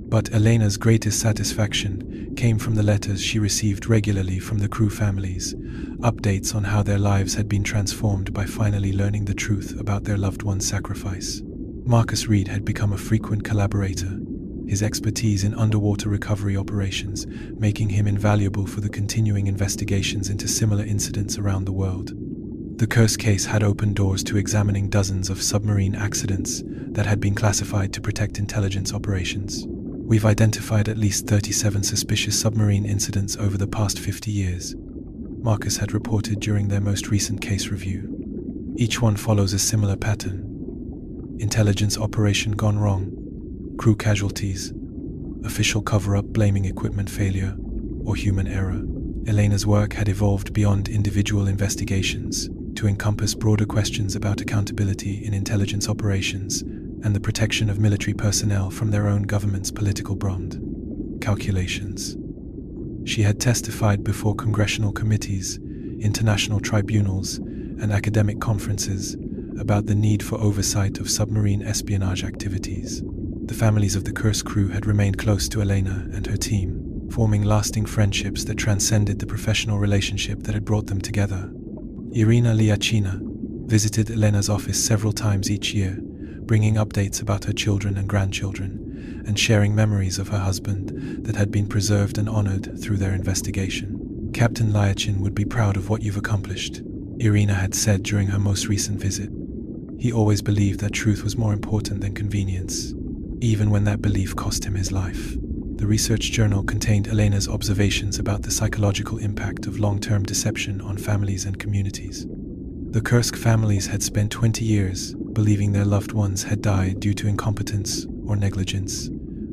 But Elena's greatest satisfaction came from the letters she received regularly from the crew families, updates on how their lives had been transformed by finally learning the truth about their loved one's sacrifice. Marcus Reed had become a frequent collaborator, his expertise in underwater recovery operations making him invaluable for the continuing investigations into similar incidents around the world. The Kursk case had opened doors to examining dozens of submarine accidents that had been classified to protect intelligence operations. "We've identified at least 37 suspicious submarine incidents over the past 50 years, Marcus had reported during their most recent case review. "Each one follows a similar pattern. Intelligence operation gone wrong, crew casualties, official cover-up blaming equipment failure, or human error." Elena's work had evolved beyond individual investigations to encompass broader questions about accountability in intelligence operations and the protection of military personnel from their own government's political bond calculations. She had testified before congressional committees, international tribunals, and academic conferences about the need for oversight of submarine espionage activities. The families of the Kursk crew had remained close to Elena and her team, forming lasting friendships that transcended the professional relationship that had brought them together. Irina Lyachina visited Elena's office several times each year, bringing updates about her children and grandchildren, and sharing memories of her husband that had been preserved and honored through their investigation. "Captain Lyachin would be proud of what you've accomplished," Irina had said during her most recent visit. "He always believed that truth was more important than convenience, even when that belief cost him his life." The research journal contained Elena's observations about the psychological impact of long-term deception on families and communities. The Kursk families had spent 20 years believing their loved ones had died due to incompetence or negligence,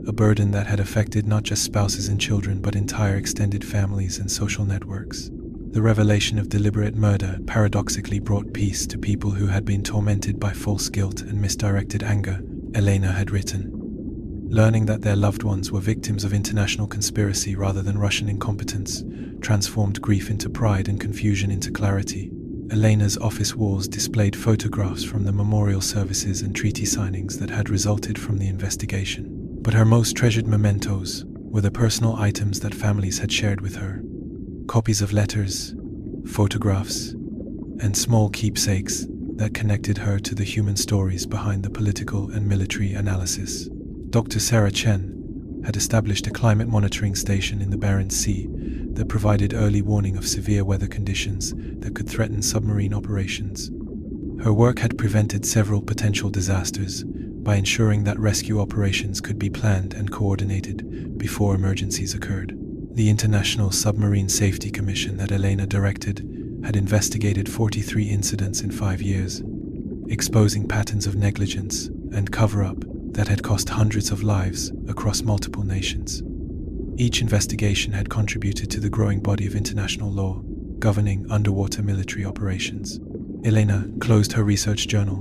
a burden that had affected not just spouses and children but entire extended families and social networks. The revelation of deliberate murder paradoxically brought peace to people who had been tormented by false guilt and misdirected anger, Elena had written. Learning that their loved ones were victims of international conspiracy rather than Russian incompetence transformed grief into pride and confusion into clarity. Elena's office walls displayed photographs from the memorial services and treaty signings that had resulted from the investigation. But her most treasured mementos were the personal items that families had shared with her. Copies of letters, photographs, and small keepsakes that connected her to the human stories behind the political and military analysis. Dr. Sarah Chen had established a climate monitoring station in the Barents Sea that provided early warning of severe weather conditions that could threaten submarine operations. Her work had prevented several potential disasters by ensuring that rescue operations could be planned and coordinated before emergencies occurred. The International Submarine Safety Commission that Elena directed had investigated 43 incidents in 5 years, exposing patterns of negligence and cover-up that had cost hundreds of lives across multiple nations. Each investigation had contributed to the growing body of international law governing underwater military operations. Elena closed her research journal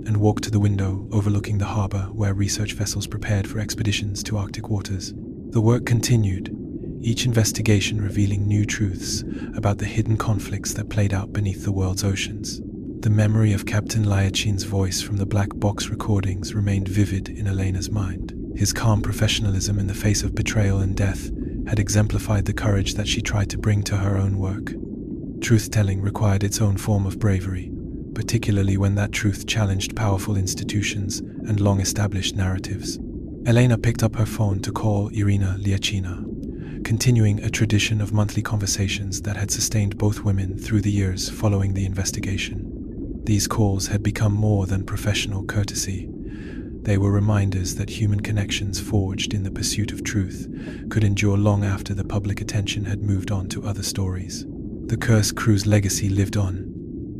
and walked to the window overlooking the harbor where research vessels prepared for expeditions to Arctic waters. The work continued, each investigation revealing new truths about the hidden conflicts that played out beneath the world's oceans. The memory of Captain Lyachin's voice from the black box recordings remained vivid in Elena's mind. His calm professionalism in the face of betrayal and death had exemplified the courage that she tried to bring to her own work. Truth-telling required its own form of bravery, particularly when that truth challenged powerful institutions and long-established narratives. Elena picked up her phone to call Irina Lyachina, continuing a tradition of monthly conversations that had sustained both women through the years following the investigation. These calls had become more than professional courtesy. They were reminders that human connections forged in the pursuit of truth could endure long after the public attention had moved on to other stories. The Kursk crew's legacy lived on,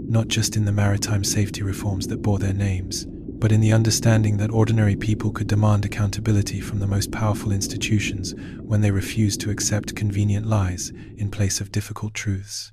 not just in the maritime safety reforms that bore their names, but in the understanding that ordinary people could demand accountability from the most powerful institutions when they refused to accept convenient lies in place of difficult truths.